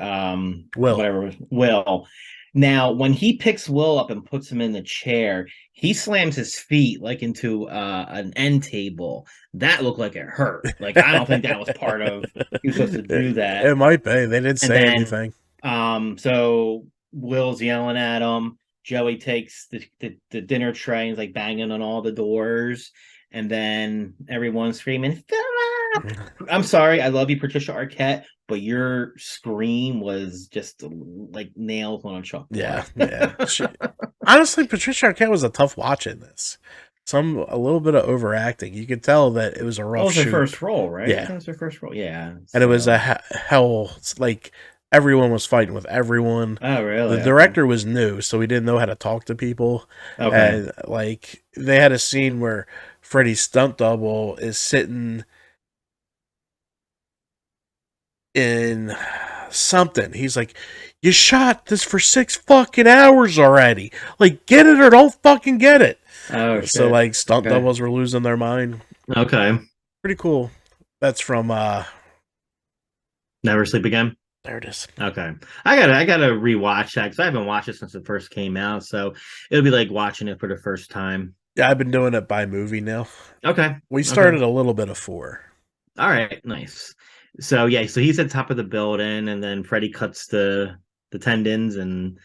Will. whatever, Will. Now, when he picks Will up and puts him in the chair, he slams his feet like into an end table. That looked like it hurt. Like I don't think that was part of he was supposed to do that. It might be. They didn't And say then, anything. so Will's yelling at him. Joey takes the dinner tray and is like banging on all the doors, and then everyone's screaming, "Philip!" I'm sorry, I love you, Patricia Arquette, but your scream was just like nails on a chalkboard. Yeah. Honestly, Patricia Arquette was a tough watch in this. A little bit of overacting. You could tell that it was a That rough was her shoot. first role, right? Yeah. That was her first role. Yeah. And it was a hell. Like everyone was fighting with everyone. Oh, really? The director was new, so he didn't know how to talk to people. Okay. And like they had a scene where Freddy's stunt double is sitting in something. He's like, "You shot this for 6 fucking hours already. Like, get it or don't fucking get it." Oh, So shit. like stunt Okay. doubles were losing their mind. Okay. Pretty cool. That's from Never Sleep Again. there it is. Okay, I gotta rewatch that because I haven't watched it since it first came out, so it'll be like watching it for the first time. Yeah, I've been doing it by movie now. Okay, We started a little bit of 4. all right, nice. So yeah, so he's at top of the building, and then Freddy cuts the tendons, and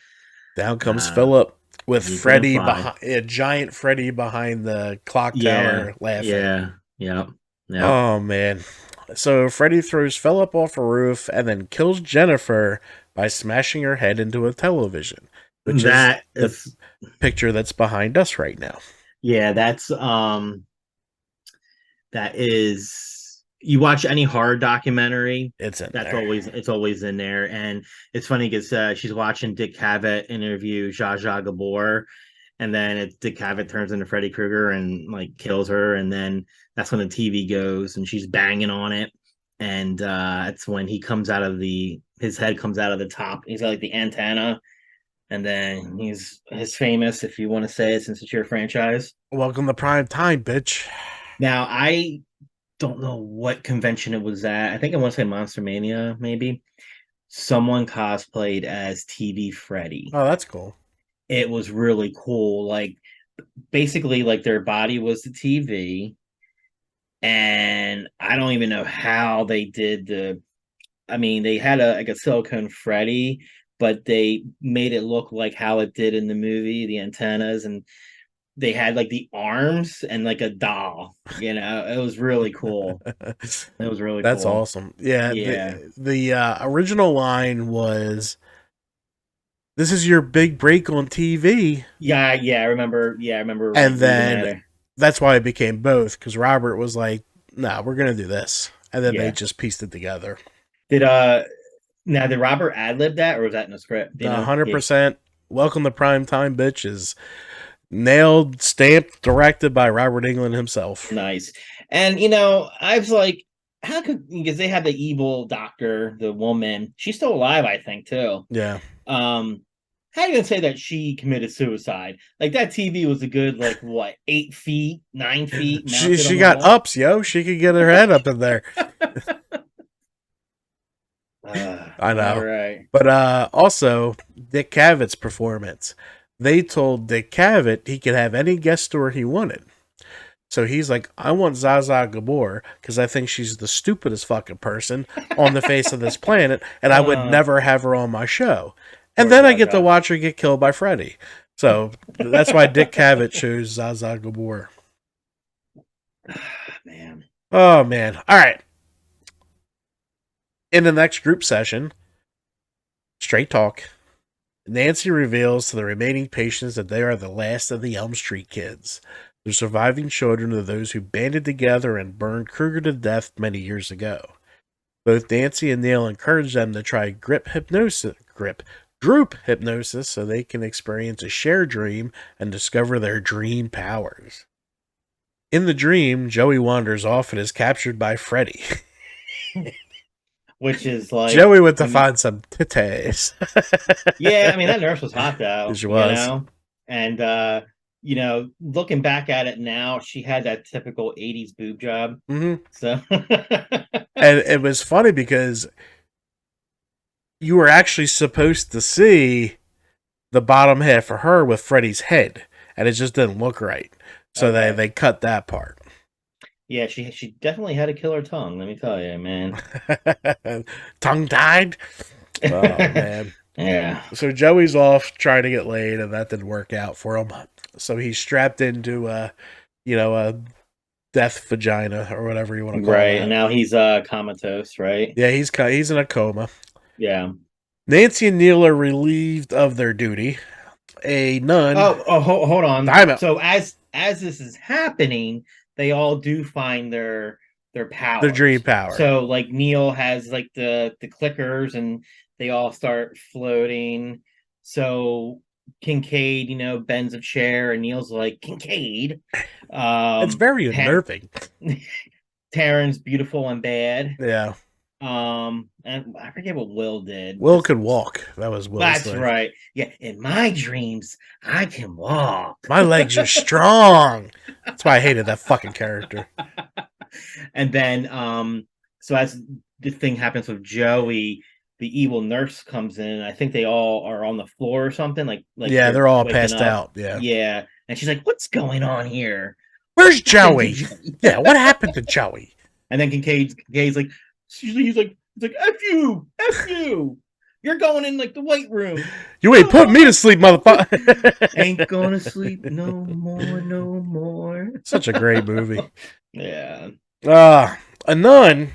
Down comes Philip with he Freddy couldn't fly. behind a giant Freddy behind the clock Yeah, tower laughing. yeah. Oh man. So Freddy throws Philip off a roof and then kills Jennifer by smashing her head into a television, which That is the picture that's behind us right now. Yeah, that is, you watch any horror documentary, It's in that's there. it's always in there. And it's funny because she's watching Dick Cavett interview Zsa Zsa Gabor, and then Dick Cavett turns into Freddy Krueger and like kills her, and then that's when the TV goes and she's banging on it, and it's when his head comes out of the top. He's got like the antenna, and then he's famous, if you want to say it, since it's your franchise. Welcome to prime time, bitch. Now I don't know what convention it was at. I think I want to say Monster Mania, maybe. Someone cosplayed as TV Freddy. Oh, that's cool. It was really cool. Like basically, like their body was the TV, and I don't even know how they did they had a silicone Freddy, but they made it look like how it did in the movie, the antennas, and they had like the arms and like a doll. It was really cool. It was really That's cool. awesome. Yeah. Yeah. The original line was, "This is your big break on TV." Yeah, I remember. Yeah, I remember. And then that's why it became both, because Robert was like, "No, we're gonna do this," and then they just pieced it together. Did Robert ad-lib that, or was that in the script? 100%. Welcome to prime time, bitch is nailed, stamped, directed by Robert Englund himself. Nice. And I was like, how could, because they had the evil doctor, the woman, she's still alive, I think, too. Yeah. How are you gonna say that she committed suicide? Like that TV was a good 8 feet, 9 feet. She got ups, yo. She could get her head up in there. I know. Right. But also Dick Cavett's performance. They told Dick Cavett he could have any guest star he wanted. So he's like, "I want Zsa Zsa Gabor because I think she's the stupidest fucking person on the face of this planet, and I would never have her on my show. And then I get to watch her get killed by Freddy." So that's why Dick Cavett chose Zsa Zsa Gabor. Man. Oh, man. All right. In the next group session, straight talk, Nancy reveals to the remaining patients that they are the last of the Elm Street kids. The surviving children of those who banded together and burned Krueger to death many years ago. Both Nancy and Neil encourage them to try group hypnosis so they can experience a shared dream and discover their dream powers. In the dream, Joey wanders off and is captured by Freddy. Which is like Joey went to find some titties. Yeah, I mean that nurse was hot though. She was. And looking back at it now, she had that typical 80s boob job. Mm-hmm. So and it was funny because you were actually supposed to see the bottom half of her with Freddy's head, and it just didn't look right. So Okay. they cut that part. Yeah, she definitely had a killer tongue. Let me tell you, man. Tongue tied. Oh man. Yeah. So Joey's off trying to get laid, and that didn't work out for him. So he's strapped into a death vagina or whatever you want to call Right. that. And now he's comatose, right? Yeah, he's in a coma. Yeah. Nancy and Neil are relieved of their duty. A nun. Hold on. Time out. So as this is happening, they all do find their powers. Their dream power. So like Neil has like the clickers, and they all start floating. So Kincaid, bends a chair, and Neil's like, Kincaid. It's very unnerving. Taryn's beautiful and bad. Yeah. And I forget what Will did. Will could walk. That was Will's That's thing. right. Yeah, in my dreams, I can walk. My legs are strong. That's why I hated that fucking character. And then, so as the thing happens with Joey, the evil nurse comes in. I think they all are on the floor or something. Like yeah, they're all waking passed up. out. Yeah. Yeah. And she's like, "What's going on here? Where's Joey? Yeah, what happened to Joey?" And then Kincaid's like, he's like, F you. You're going in like the white room. You ain't putting me to sleep, motherfucker. Ain't gonna sleep no more. Such a great movie. Yeah. A nun,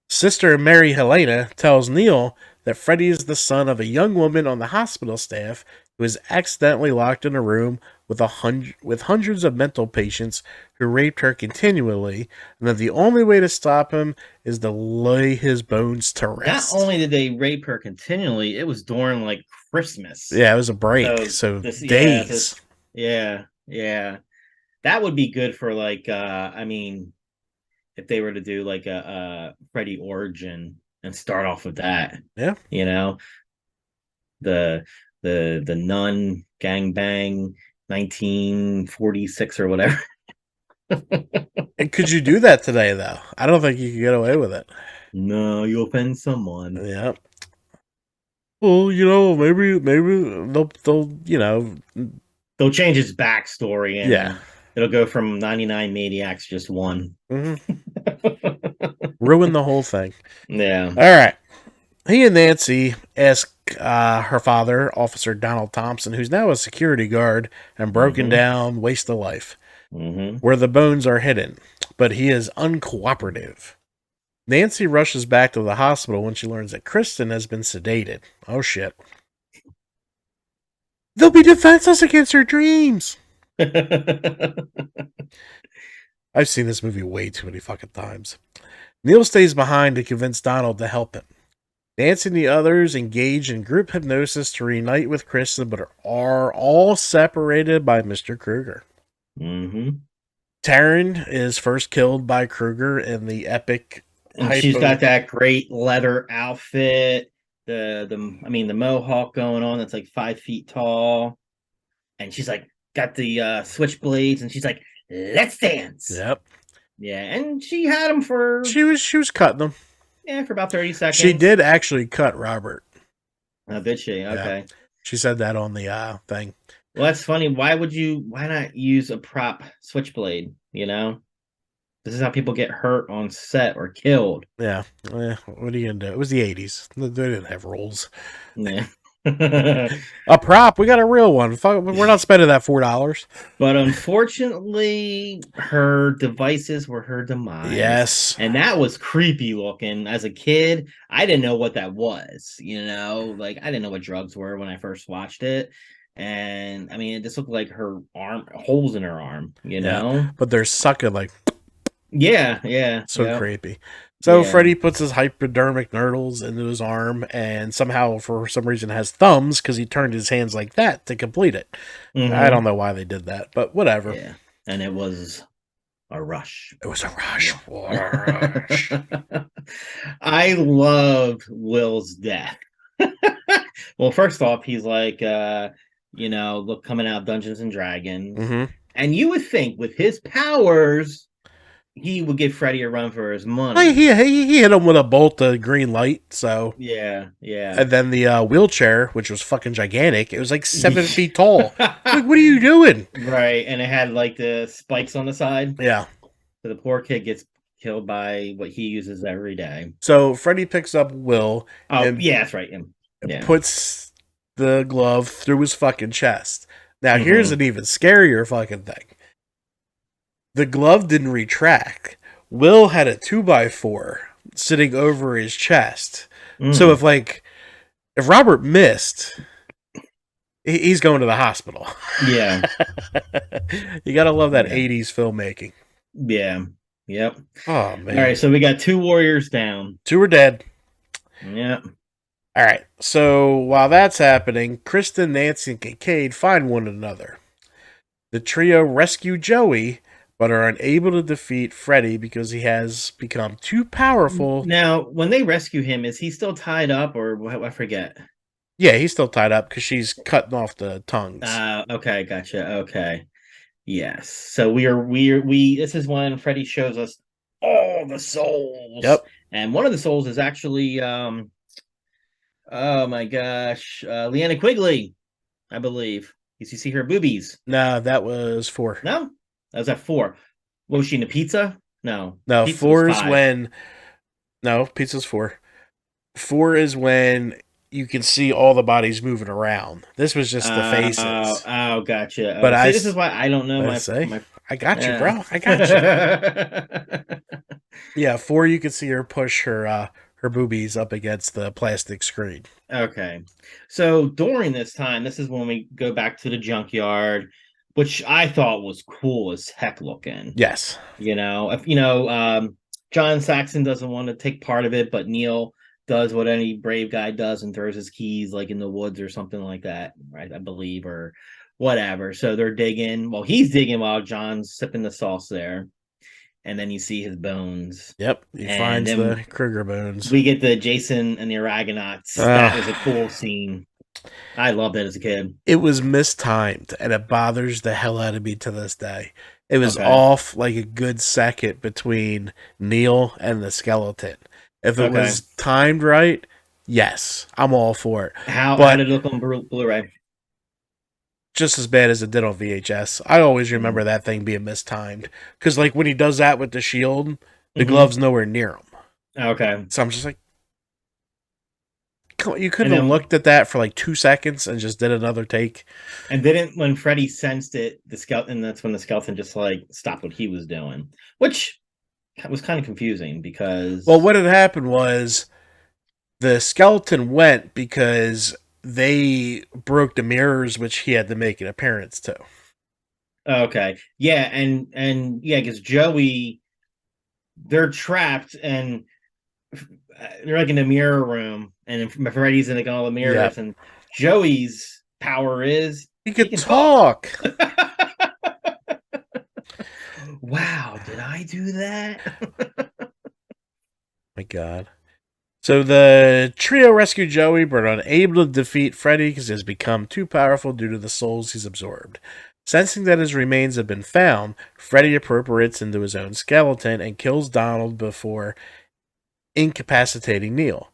Sister Mary Helena, tells Neil that Freddy is the son of a young woman on the hospital staff who was accidentally locked in a room with hundreds of mental patients who raped her continually, and that the only way to stop him is to lay his bones to rest. Not only did they rape her continually, it was during like Christmas. Yeah, it was a break, so days. Yeah. That would be good for like I mean, if they were to do like a Freddy origin and start off with that. Yeah. The nun gangbang 1946 or whatever. And could you do that today though? I don't think you could get away with it. No, you offend someone. Yeah. Well, maybe they'll they'll change his backstory, and yeah, it'll go from 99 maniacs just one. ruin the whole thing. Yeah. All right. He and Nancy ask her father, Officer Donald Thompson, who's now a security guard and broken down, waste of life, where the bones are hidden, but he is uncooperative. Nancy rushes back to the hospital when she learns that Kristen has been sedated. Oh, shit. They'll be defenseless against her dreams. I've seen this movie way too many fucking times. Neil stays behind to convince Donald to help him. Nancy and the others engage in group hypnosis to reunite with Kristen, but are all separated by Mr. Krueger. Taryn is first killed by Krueger in the epic. And she's got that great leather outfit, the mohawk going on that's like 5 feet tall, and she's like got the switchblades, and she's like, "Let's dance." Yep. Yeah, and she had him for she was cutting them. Yeah, for about 30 seconds. She did actually cut Robert. Oh, did she? Okay. Yeah. She said that on the thing. Well, that's funny. Why not use a prop switchblade? This is how people get hurt on set or killed. Yeah. What are you gonna do? It was the 80s. They didn't have rules. Yeah. A prop. We got a real one. We're not spending that $4. But unfortunately, her devices were her demise. Yes. And that was creepy looking. As a kid, I didn't know what that was. Like I didn't know what drugs were when I first watched it. And I mean, it just looked like her arm, holes in her arm, Yeah. But they're sucking like. Yeah. So creepy. So Freddy puts his hypodermic needles into his arm, and somehow, for some reason, has thumbs because he turned his hands like that to complete it. I don't know why they did that, but whatever. Yeah, and it was a rush. It was a rush. I loved Will's death. Well, first off, he's like, look, coming out of Dungeons and Dragons, and you would think with his powers, he would give Freddy a run for his Hey, money. he hit him with a bolt of green light. So, Yeah, yeah. and then the wheelchair, which was fucking gigantic, it was like 7 feet tall. Like, what are you doing? Right, and it had like the spikes on the side. Yeah. So the poor kid gets killed by what he uses every day. So Freddy picks up Will Oh, and yeah, that's right. Yeah. puts the glove through his fucking chest. Now, here's Mhm. an even scarier fucking thing. The glove didn't retract. Will had a 2x4 sitting over his chest. So Mm. if Robert missed, he's going to the hospital. Yeah, You gotta love that Yeah. 80s filmmaking. yeah, yep. Oh All man. right, so we got 2 warriors down. 2 are dead. Yep. All right. So while that's happening, Kristen, Nancy, and Kincaid find one another. The trio rescue Joey, but are unable to defeat Freddy because he has become too powerful. Now, when they rescue him, is he still tied up, or I forget? Yeah, he's still tied up because she's cutting off the tongues. Okay, gotcha. Okay, yes. So we. This is when Freddy shows us all the souls. Yep. And one of the souls is actually oh my gosh, Leanna Quigley, I believe. You see her boobies? No, that was 4. No, that was at 4. What was she in the pizza? No, No, pizza was 4 is 5. when. No, pizza's 4. 4 is when you can see all the bodies moving around. This was just the faces. Oh, gotcha. But See, this is why I don't know I my. say, my I got you, yeah. bro. I got you. Yeah, 4 you could see her push her boobies up against the plastic screen. Okay. So during this time, this is when we go back to the junkyard, which I thought was cool as heck looking. Yes. If John Saxon doesn't want to take part of it, but Neil does what any brave guy does and throws his keys like in the woods or something like that, right? I believe, or whatever. So they're digging. Well, he's digging while John's sipping the sauce there. And then you see his bones. Yep. He And finds then the Krueger bones. we get the Jason and the Aragonauts. That was a cool scene. I loved it as a kid. It was mistimed, and it bothers the hell out of me to this day. It was Okay. off like a good second between Neil and the skeleton. If it Okay. was timed right, yes, I'm all for it. How But- did it look on Blu-ray? Just as bad as it did on VHS. I always Mm-hmm. remember that thing being mistimed. Because, like, when he does that with the shield, the Mhm. glove's nowhere near him. Okay. So I'm just like, come on, you could And have then- looked at that for like 2 seconds and just did another take. And didn't when Freddy sensed it, the skeleton, that's when the skeleton just like stopped what he was doing, which was kind of confusing because Well, what had happened was the skeleton went because they broke the mirrors, which he had to make an appearance to. okay, yeah, and yeah, because Joey, they're trapped and they're like in the mirror room, and Freddy's in like all the mirrors, Yep. and Joey's power is He could can talk. Wow, did I do that? My God. So the trio rescue Joey, but are unable to defeat Freddy because he has become too powerful due to the souls he's absorbed. Sensing that his remains have been found, Freddy appropriates into his own skeleton and kills Donald before incapacitating Neil.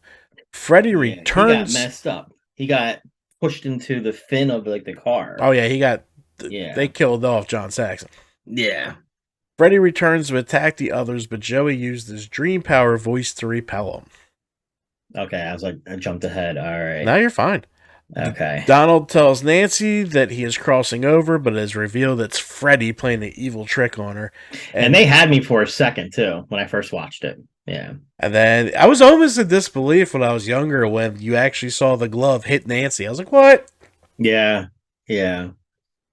Freddy Yeah, returns. He got messed up. He got pushed into the fin of like the car. Oh yeah, he got. Yeah. They killed off John Saxon. Yeah. Freddy returns to attack the others, but Joey used his dream power voice to repel him. Okay, I was like, I jumped ahead. All right. Now you're fine. Okay. Donald tells Nancy that he is crossing over, but it is revealed it's Freddy playing the evil trick on her. And they had me for a second too when I first watched it. Yeah. And then I was almost in disbelief when I was younger when you actually saw the glove hit Nancy. I was like, what? Yeah. Yeah.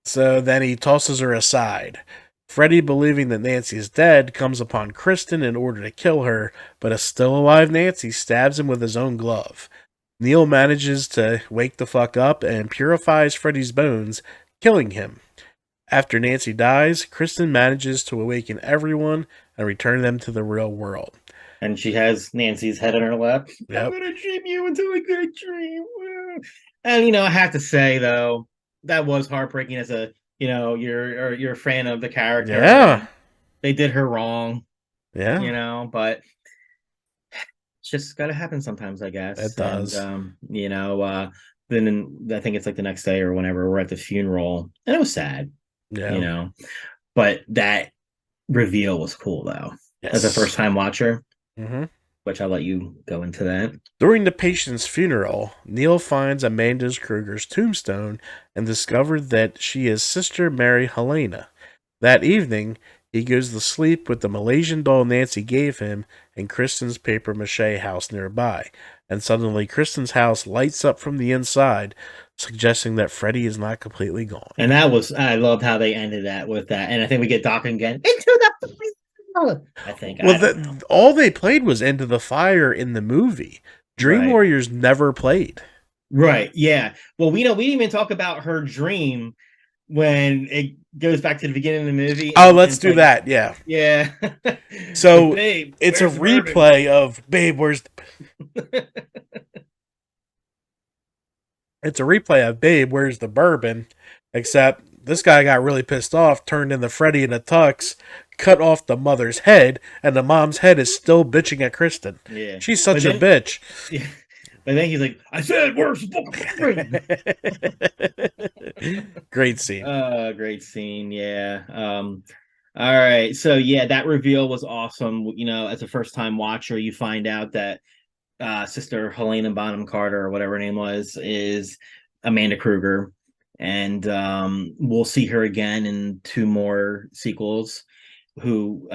So then he tosses her aside. Freddy, believing that Nancy is dead, comes upon Kristen in order to kill her, but a still alive Nancy stabs him with his own glove. Neil manages to wake the fuck up and purifies Freddy's bones, killing him. After Nancy dies, Kristen manages to awaken everyone and return them to the real world. And she has Nancy's head in her lap. Yep. I'm gonna dream you into a good dream. And I have to say though, that was heartbreaking as a you're a fan of the character. Yeah. They did her wrong. Yeah, but it's just got to happen sometimes, I it guess. And does. then I think it's like the next day or whenever we're at the funeral, and it was sad, you Yeah. know. But that reveal was cool though. As a first Yes. time watcher, Hmm. which I'll let you go into that. During the patient's funeral, Neil finds Amanda's Kruger's tombstone and discovers that she is Sister Mary Helena. That evening, he goes to sleep with the Malaysian doll Nancy gave him in Kristen's paper mache house nearby, and suddenly Kristen's house lights up from the inside, suggesting that Freddy is not completely gone. And that was I loved how they ended that with that. And I think we get Doc again into the fire. I think Well, I don't know. all they played was Into the Fire in the movie. Dream Right. Warriors never played. Right. Yeah. Well, we didn't even talk about her dream when it goes back to the beginning of the movie. Oh, And let's it's do like, that. Yeah. yeah. Like, So babe, it's a where's the bourbon? replay of Babe, where's it's a replay of Babe, where's the bourbon? Except this guy got really pissed off, turned into Freddy in a tux, cut off the mother's head, and the mom's head is still bitching at Kristen. Yeah. She's But such a then, bitch. yeah. But then he's like, I said, where's the bourbon? Great scene. Great scene. Yeah. All right. So yeah, that reveal was awesome. As a first time watcher, you find out that Sister Helena Bonham Carter, or whatever her name was, is Amanda Krueger. And we'll see her again in two more sequels. Who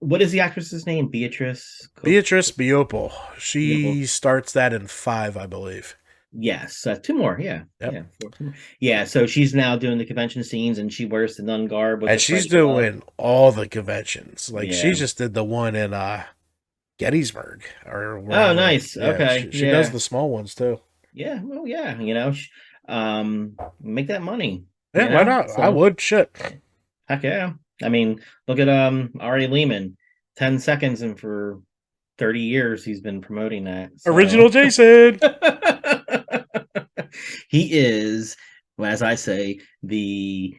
what is the actress's name? Beatrice Biopel. Beopel. She starts that in 5, I believe. Yes, two more. Yeah, Yep. yeah, two more. Yeah. So she's now doing the convention scenes, and she wears the nun garb with And the she's Freddy glove. doing all the conventions. Like she Yeah. just did the one in Gettysburg or Oh, wherever. nice. Yeah, Okay. she does Yeah. the small ones too. Yeah. Well, yeah. Make that money. Yeah, why not? I So would. Shit. heck yeah. I mean, look at Ari Lehman, 10 seconds, and for 30 years he's been promoting that. Original So Jason. he is, well, as I say, the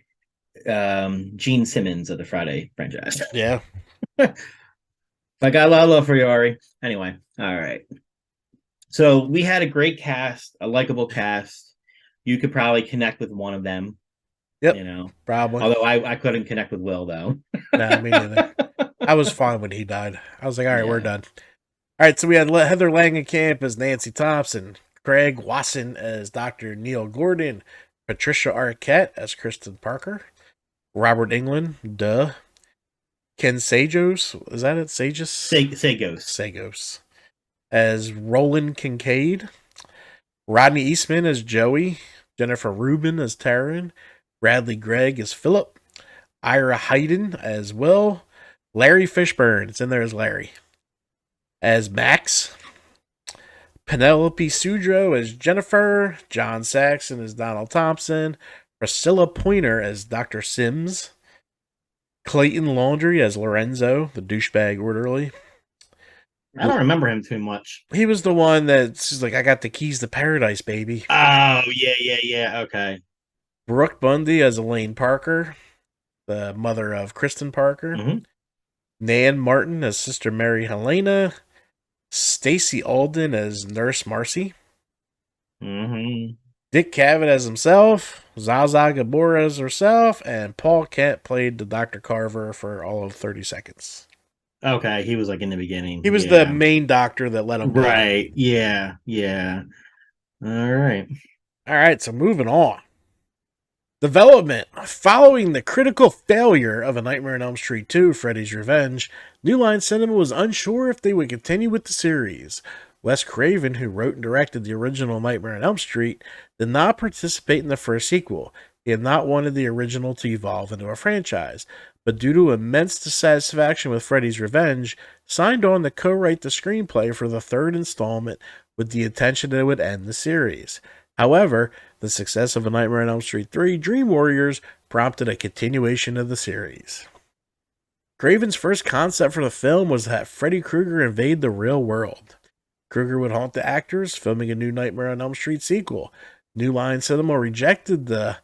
Gene Simmons of the Friday franchise. Yeah. I got a lot of love for you, Ari. Anyway, all right. So we had a great cast, a likable cast. You could probably connect with one of them, Yep. Probably. Although I couldn't connect with Will though. Nah, me neither. I was fine when he died. I was like, all right, we're Yeah. done. All right, so we had Heather Langenkamp as Nancy Thompson, Craig Wasson as Dr. Neil Gordon, Patricia Arquette as Kristen Parker, Robert England, duh. Ken Sajos, is that it? Sajos? Sagos. Sagos. As Roland Kincaid, Rodney Eastman as Joey, Jennifer Rubin as Taryn, Bradley Gregg as Philip, Ira Hayden as Will, Larry Fishburne, it's in there as Larry, as Max, Penelope Sudrow as Jennifer, John Saxon as Donald Thompson, Priscilla Pointer as Dr. Sims, Clayton Laundrie as Lorenzo, the douchebag orderly. I don't remember him too much. He was the one that's like, I got the keys to paradise, baby. Oh, yeah. Okay. Brooke Bundy as Elaine Parker, the mother of Kristen Parker. Mhm. Nan Martin as Sister Mary Helena. Stacy Alden as Nurse Marcy. Mm-hmm. Dick Cavett as himself. Zaza Gabor as herself. And Paul Kent played the Dr. Carver for all of 30 seconds. Okay, he was like in the beginning. He was the main doctor that let him die. Right. Yeah. All right. All right, so moving on. Development. Following the critical failure of A Nightmare on Elm Street 2, Freddy's Revenge, New Line Cinema was unsure if they would continue with the series. Wes Craven, who wrote and directed the original Nightmare on Elm Street, did not participate in the first sequel. He had not wanted the original to evolve into a franchise, but due to immense dissatisfaction with Freddy's Revenge, signed on to co-write the screenplay for the third installment with the intention that it would end the series. However, the success of A Nightmare on Elm Street 3 Dream Warriors prompted a continuation of the series. Craven's first concept for the film was that Freddy Krueger invade the real world. Krueger would haunt the actors, filming a new Nightmare on Elm Street sequel. New Line Cinema rejected the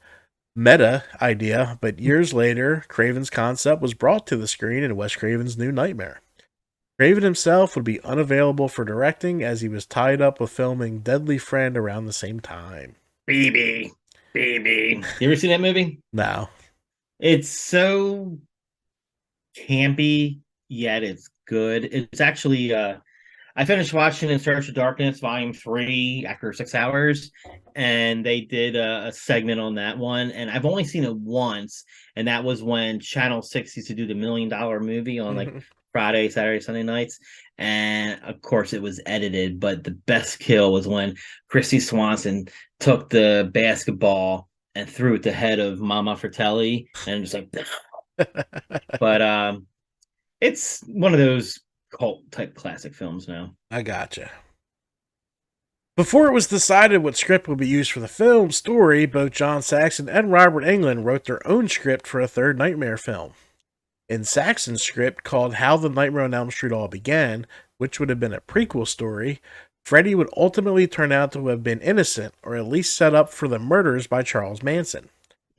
meta idea, but years later, Craven's concept was brought to the screen in Wes Craven's New Nightmare. Craven himself would be unavailable for directing as he was tied up with filming Deadly Friend around the same time. Baby. You ever seen that movie? No. It's so campy, yet it's good. It's actually I finished watching In Search of Darkness Volume 3 after 6 hours, and they did a segment on that one. And I've only seen it once, and that was when Channel 6 used to do the $1 Million Movie on like Friday, Saturday, Sunday nights. And of course, it was edited, but the best kill was when Christy Swanson took the basketball and threw it at the head of Mama Fratelli, and just like, but it's one of those cult type classic films now. I gotcha. Before it was decided what script would be used for the film story, both John Saxon and Robert Englund wrote their own script for a third Nightmare film. In Saxon's script, called How the Nightmare on Elm Street All Began, which would have been a prequel story, Freddy would ultimately turn out to have been innocent, or at least set up for the murders by Charles Manson,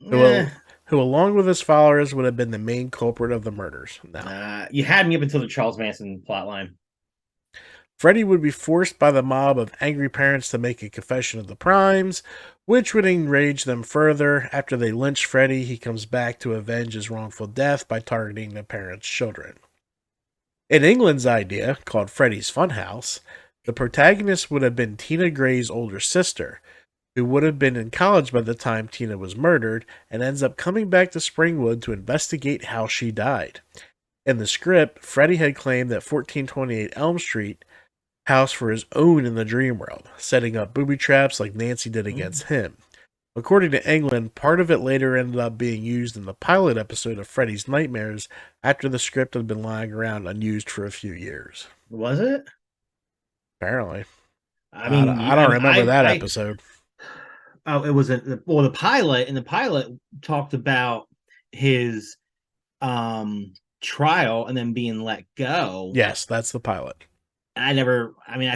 who along with his followers would have been the main culprit of the murders. You had me up until the Charles Manson plotline. Freddy would be forced by the mob of angry parents to make a confession of the crimes, which would enrage them further. After they lynch Freddy, he comes back to avenge his wrongful death by targeting the parents' children. In England's idea, called Freddy's Funhouse, the protagonist would have been Tina Gray's older sister, who would have been in college by the time Tina was murdered, and ends up coming back to Springwood to investigate how she died. In the script, Freddy had claimed that 1428 Elm Street house for his own in the dream world, setting up booby traps like Nancy did against him. According to Englund, part of it later ended up being used in the pilot episode of Freddy's Nightmares after the script had been lying around unused for a few years. Was it? Apparently. I mean, I don't remember that episode. Oh, it was the pilot, and the pilot talked about his trial and then being let go. Yes, that's the pilot. I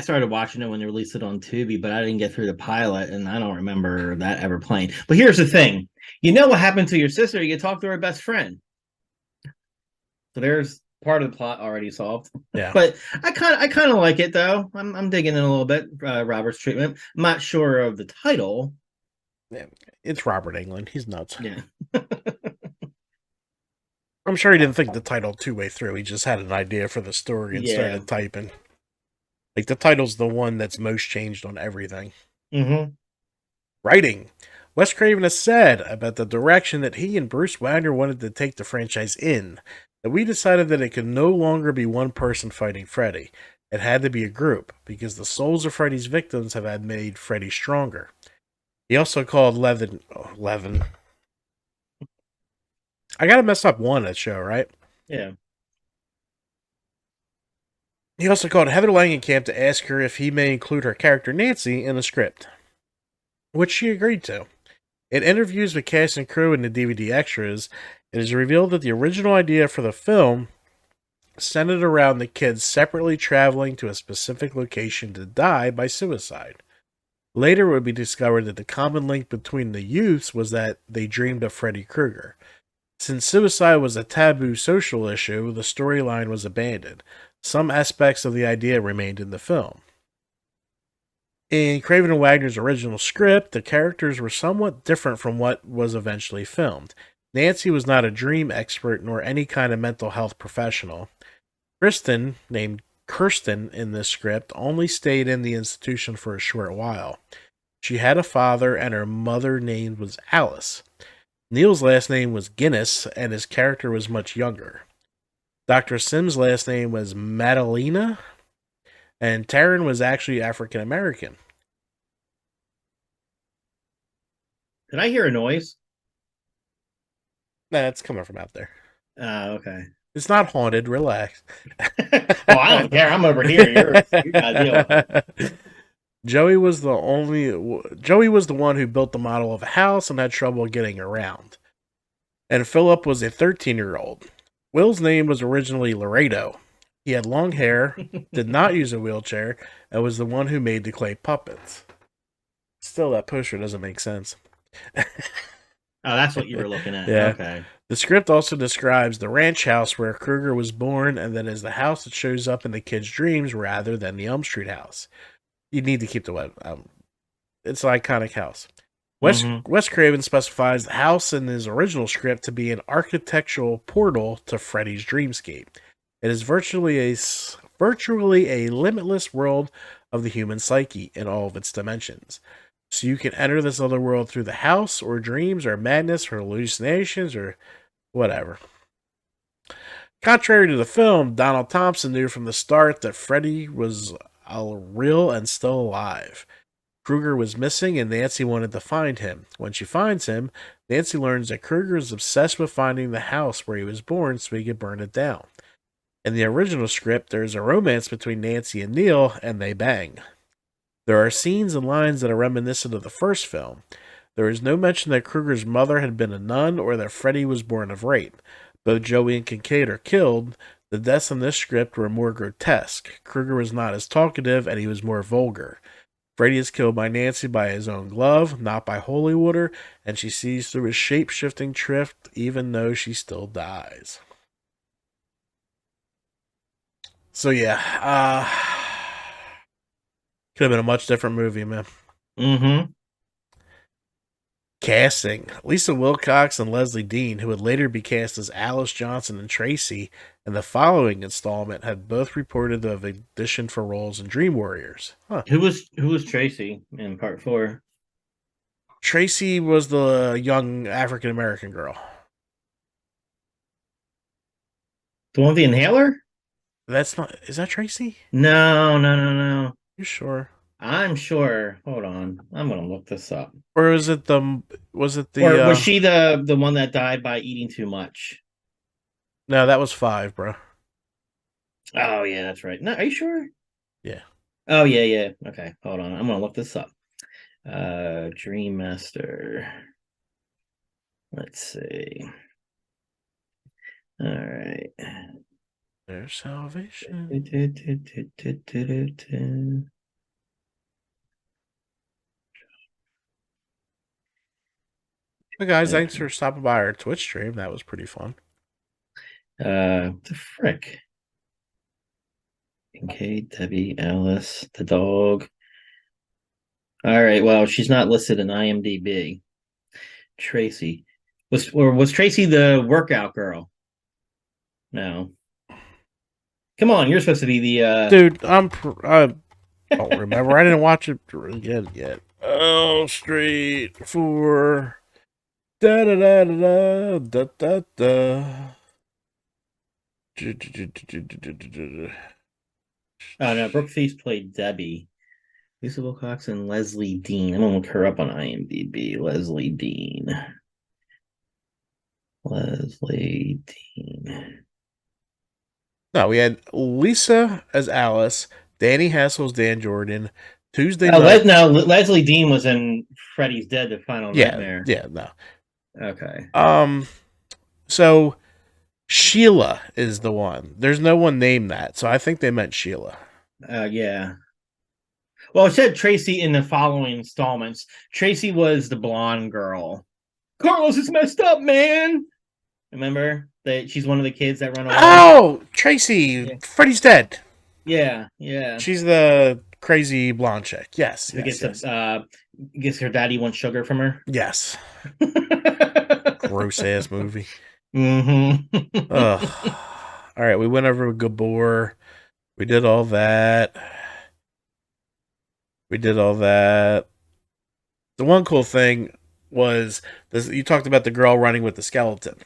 started watching it when they released it on Tubi, but I didn't get through the pilot, and I don't remember that ever playing. But here's the thing. You know what happened to your sister? You talk to her best friend. So there's part of the plot already solved. Yeah. But I kind of like it, though. I'm digging in a little bit, Robert's treatment. I'm not sure of the title. Yeah, it's Robert Englund. He's nuts. Yeah. I'm sure he didn't think the title two-way through. He just had an idea for the story and started typing. Like, the title's the one that's most changed on everything. Mm-hmm. Writing. Wes Craven has said about the direction that he and Bruce Wagner wanted to take the franchise in, that we decided that it could no longer be one person fighting Freddy. It had to be a group, because the souls of Freddy's victims have had made Freddy stronger. He also called Levin. I gotta mess up one at show, right? Yeah. He also called Heather Langenkamp to ask her if he may include her character Nancy in the script, which she agreed to. In interviews with cast and crew and the DVD extras, it is revealed that the original idea for the film centered around the kids separately traveling to a specific location to die by suicide. Later it would be discovered that the common link between the youths was that they dreamed of Freddy Krueger. Since suicide was a taboo social issue, the storyline was abandoned. Some aspects of the idea remained in the film. In Craven and Wagner's original script, the characters were somewhat different from what was eventually filmed. Nancy was not a dream expert nor any kind of mental health professional. Kristen, named Kirsten in this script, only stayed in the institution for a short while. She had a father and her mother name was Alice. Neil's last name was Guinness and his character was much younger. Dr. Sims' last name was Madalena, and Taryn was actually African American. Did I hear a noise? Nah, it's coming from out there. Oh, okay. It's not haunted. Relax. Well, I don't care. I'm over here. You gotta deal with it. Joey was the one who built the model of a house and had trouble getting around. And Philip was a 13-year-old. Will's name was originally Laredo. He had long hair, did not use a wheelchair, and was the one who made the clay puppets. Still, that poster doesn't make sense. Oh, that's what you were looking at. Yeah. Okay. The script also describes the ranch house where Krueger was born, and then as the house that shows up in the kid's dreams rather than the Elm Street house. You need to keep the web. It's an iconic house. Wes Craven specifies the house in his original script to be an architectural portal to Freddy's dreamscape. It is virtually a limitless world of the human psyche in all of its dimensions. So you can enter this other world through the house, or dreams, or madness, or hallucinations, or whatever. Contrary to the film, Donald Thompson knew from the start that Freddy was real and still alive. Krueger was missing and Nancy wanted to find him. When she finds him, Nancy learns that Krueger is obsessed with finding the house where he was born so he could burn it down. In the original script, there is a romance between Nancy and Neil, and they bang. There are scenes and lines that are reminiscent of the first film. There is no mention that Krueger's mother had been a nun or that Freddy was born of rape. Both Joey and Kincaid are killed. The deaths in this script were more grotesque. Krueger was not as talkative and he was more vulgar. Freddy is killed by Nancy by his own glove, not by holy water, and she sees through his shape-shifting trick even though she still dies. So yeah, could have been a much different movie, man. Mm-hmm. Casting. Lisa Wilcox and Leslie Dean, who would later be cast as Alice Johnson and Tracy in the following installment, had both reported to have auditioned for roles in Dream Warriors. Huh. Who was Tracy in part 4? Tracy was the young African-American girl. The one with the inhaler? That's not... Is that Tracy? No. You sure? I'm sure. Hold on. I'm gonna look this up. Or was it the... Was it the... Or was she the one that died by eating too much? No, that was 5, bro. Oh yeah, that's right. No, are you sure? Yeah. Oh yeah. Okay, hold on. I'm gonna look this up. Dream Master. Let's see. All right. There's salvation. Hey guys, thanks for stopping by our Twitch stream. That was pretty fun. The frick. Okay, Debbie, Alice, the dog. All right, well, she's not listed in IMDb. Tracy. Was Tracy the workout girl? No. Come on, you're supposed to be the Dude, I don't remember. I didn't watch it yet. Oh, Street 4. Da da da da da da da. Oh no, Brooke Feast played Debbie. Lisa Wilcox and Leslie Dean. I'm gonna look her up on IMDb. Leslie Dean. No, we had Lisa as Alice, Danny Hassel's Dan Jordan, Tuesday Oh, night. Leslie Dean was in Freddy's Dead: The Final Nightmare. Yeah, no. Okay. So Sheila is the one. There's no one named that, so I think they meant Sheila. Yeah. Well, it said Tracy in the following installments. Tracy was the blonde girl. Carlos is messed up, man. Remember that she's one of the kids that run away. Oh, Tracy, Yeah. Freddy's dead. Yeah. She's the crazy blonde chick. Yes. Gets her daddy wants sugar from her. Yes. Gross ass movie. Mm-hmm. Ugh. All right, we went over Gabor. We did all that. The one cool thing was this, you talked about the girl running with the skeleton.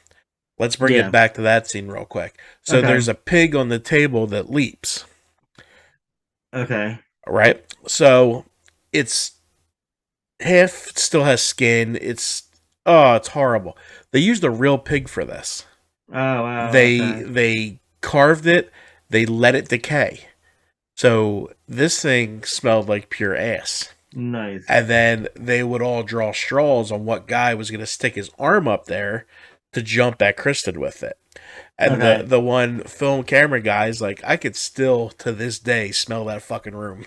Let's bring it back to that scene real quick. So there's a pig on the table that leaps. Okay. Right? So it's half still has skin. It's horrible. They used a real pig for this. Oh wow. They carved it, they let it decay. So this thing smelled like pure ass. Nice. And then they would all draw straws on what guy was going to stick his arm up there to jump at Kristen with it. And the one film camera guy's like, I could still, to this day, smell that fucking room.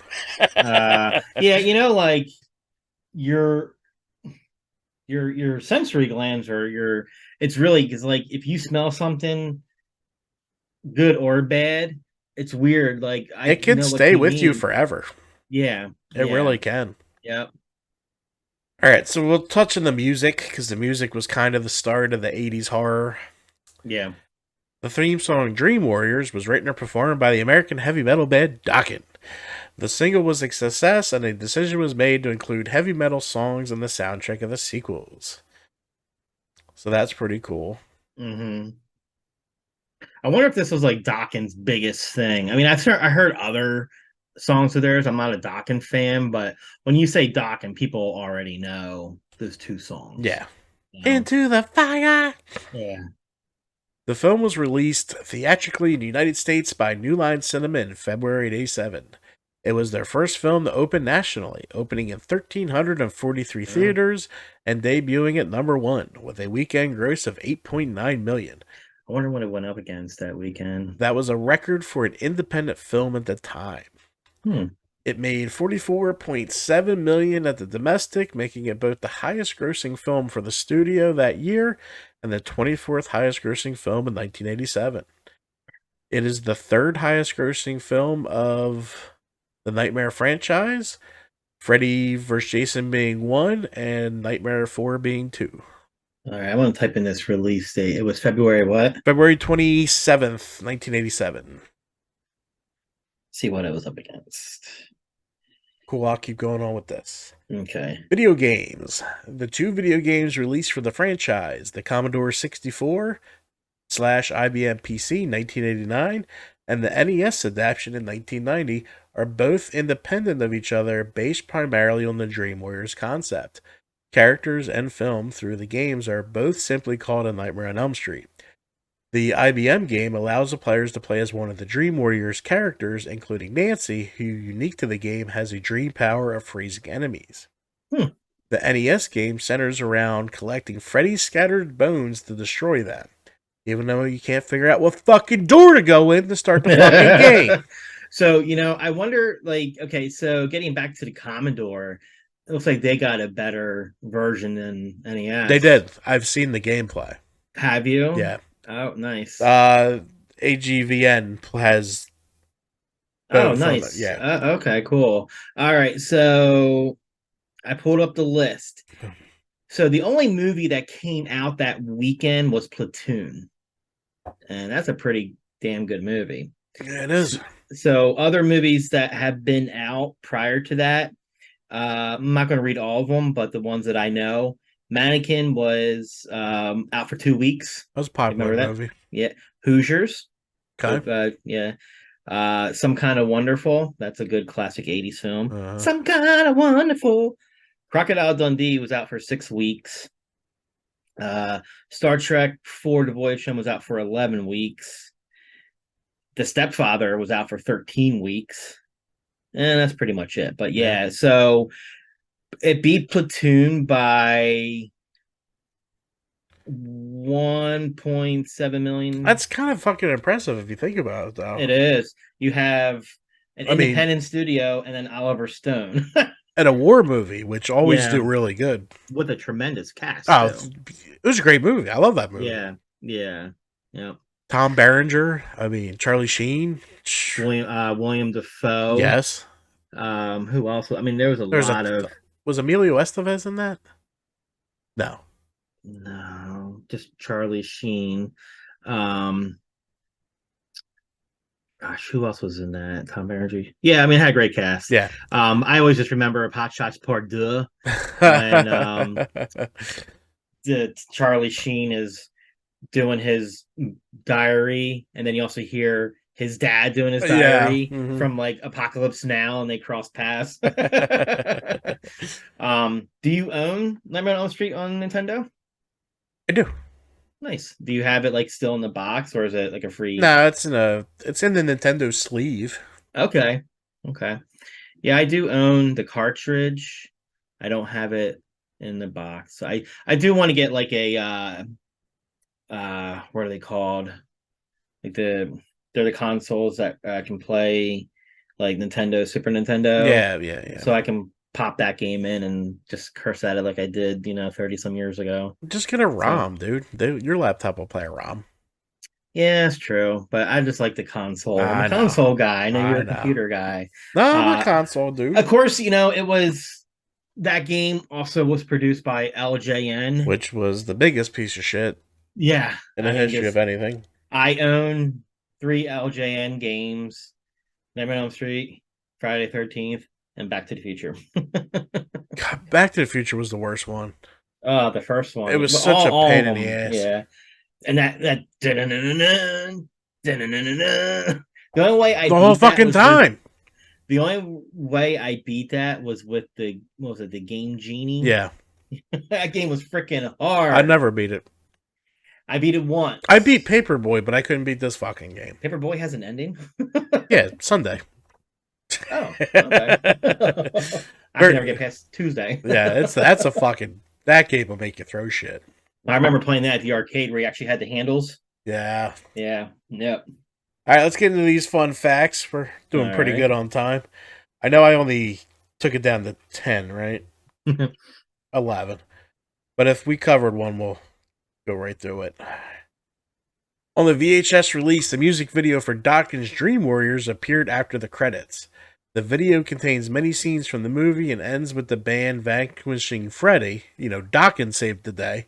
Yeah, like your sensory glands or your it's really because like if you smell something good or bad, it's weird. Like I It can know what stay you with you mean. forever. Yeah, It yeah, really can. yeah. All right, so we'll touch on the music because the music was kind of the start of the 80s horror. Yeah. The theme song Dream Warriors was written and performed by the American heavy metal band Dokken. The single was a success, and a decision was made to include heavy metal songs in the soundtrack of the sequels. So that's pretty cool. Hmm. I wonder if this was like Dawkins' biggest thing. I mean, I heard other songs of theirs. I'm not a Dawkins fan, but when you say Dawkins, people already know those two songs. Yeah. You know? Into the fire! Yeah. The film was released theatrically in the United States by New Line Cinema in February '87. It was their first film to open nationally, opening in 1,343 Yeah. theaters and debuting at number one with a weekend gross of $8.9 million. I wonder what it went up against that weekend. That was a record for an independent film at the time. Hmm. It made $44.7 million at the domestic, making it both the highest grossing film for the studio that year and the 24th highest grossing film in 1987. It is the third highest grossing film of the Nightmare franchise, Freddy vs. Jason being 1 and Nightmare 4 being 2. All right, I want to type in this release date. It was February what? February 27th, 1987. See what it was up against. Cool, I'll keep going on with this. Okay. Video games. The two video games released for the franchise, the Commodore 64 / IBM PC 1989 and the NES adaptation in 1990, are both independent of each other, based primarily on the Dream Warriors concept. Characters and film through the games are both simply called A Nightmare on Elm Street. The IBM game allows the players to play as one of the Dream Warriors characters, including Nancy, who, unique to the game, has a dream power of freezing enemies. Hmm. The NES game centers around collecting Freddy's scattered bones to destroy them, even though you can't figure out what fucking door to go in to start the fucking game. So, I wonder, like, okay, so getting back to the Commodore, it looks like they got a better version than NES. They did. I've seen the gameplay. Have you? Yeah. Oh, nice. AGVN has. Oh, both nice. Yeah. Okay, cool. All right, so I pulled up the list. So the only movie that came out that weekend was Platoon, and that's a pretty damn good movie. Yeah, it is. So other movies that have been out prior to that, I'm not going to read all of them, but the ones that I know, Mannequin was out for 2 weeks. That was a popular Remember that? movie. Yeah, Hoosiers. Okay. Yeah. Some Kind of Wonderful. That's a good classic 80s film. Uh-huh. Some Kind of Wonderful. Crocodile Dundee was out for 6 weeks. Star Trek For the Voyage Home was out for 11 weeks. The Stepfather was out for 13 weeks. And that's pretty much it. But yeah, so it beat Platoon by 1.7 million. That's kind of fucking impressive if you think about it, though. It is. You have an independent studio and then Oliver Stone. And a war movie, which always do really good. With a tremendous cast. Oh, too. it was a great movie. I love that movie. Yeah. Tom Berenger. Charlie Sheen. William Dafoe. Yes. Who else? There was a lot of. Was Emilio Estevez in that? No, just Charlie Sheen. Gosh, who else was in that? Tom Berenger. Yeah, it had a great cast. Yeah. I always just remember Hot Shots Part 2 when the Charlie Sheen is doing his diary, and then you also hear his dad doing his diary from like Apocalypse Now, and they cross paths. Do you own Nightmare on Elm Street on Nintendo? I do. Nice. Do you have it like still in the box, or is it like a free? No, it's in the Nintendo sleeve. Okay. Yeah, I do own the cartridge. I don't have it in the box. I do want to get like a what are they called? Like they're the consoles that can play like Nintendo, Super Nintendo. Yeah. So I can pop that game in and just curse at it like I did, 30 some years ago. Just get a ROM, dude. Your laptop will play a ROM. Yeah, it's true, but I just like the console. I'm I a know. console guy. I know you're I a know. computer guy. No, I'm a Uh, console, dude. Of course, it was that game also was produced by LJN. Which was the biggest piece of shit Yeah, in the history of anything. I own 3 LJN games: Nightmare on Elm Street, Friday the 13th, and Back to the Future. God, Back to the Future was the worst one. The first one. It was But such a all pain of in the them, ass. yeah. And that the only way I The whole beat that fucking was time. the only way I beat that was with the what was it, the Game Genie? Yeah, That game was freaking hard. I never beat it. I beat it once. I beat Paperboy, but I couldn't beat this fucking game. Paperboy has an ending. Yeah, Sunday. Oh, okay. I can never get past Tuesday. Yeah, that's a fucking, that game will make you throw shit. I remember playing that at the arcade where you actually had the handles. Yeah. Yeah. Yep. All right, let's get into these fun facts. We're doing pretty good on time. I know I only took it down to 10, right? 11. But if we covered one, we'll go right through it. On the VHS release, the music video for Dawkins' Dream Warriors appeared after the credits. The video contains many scenes from the movie and ends with the band vanquishing Freddy, Dawkins saved the day,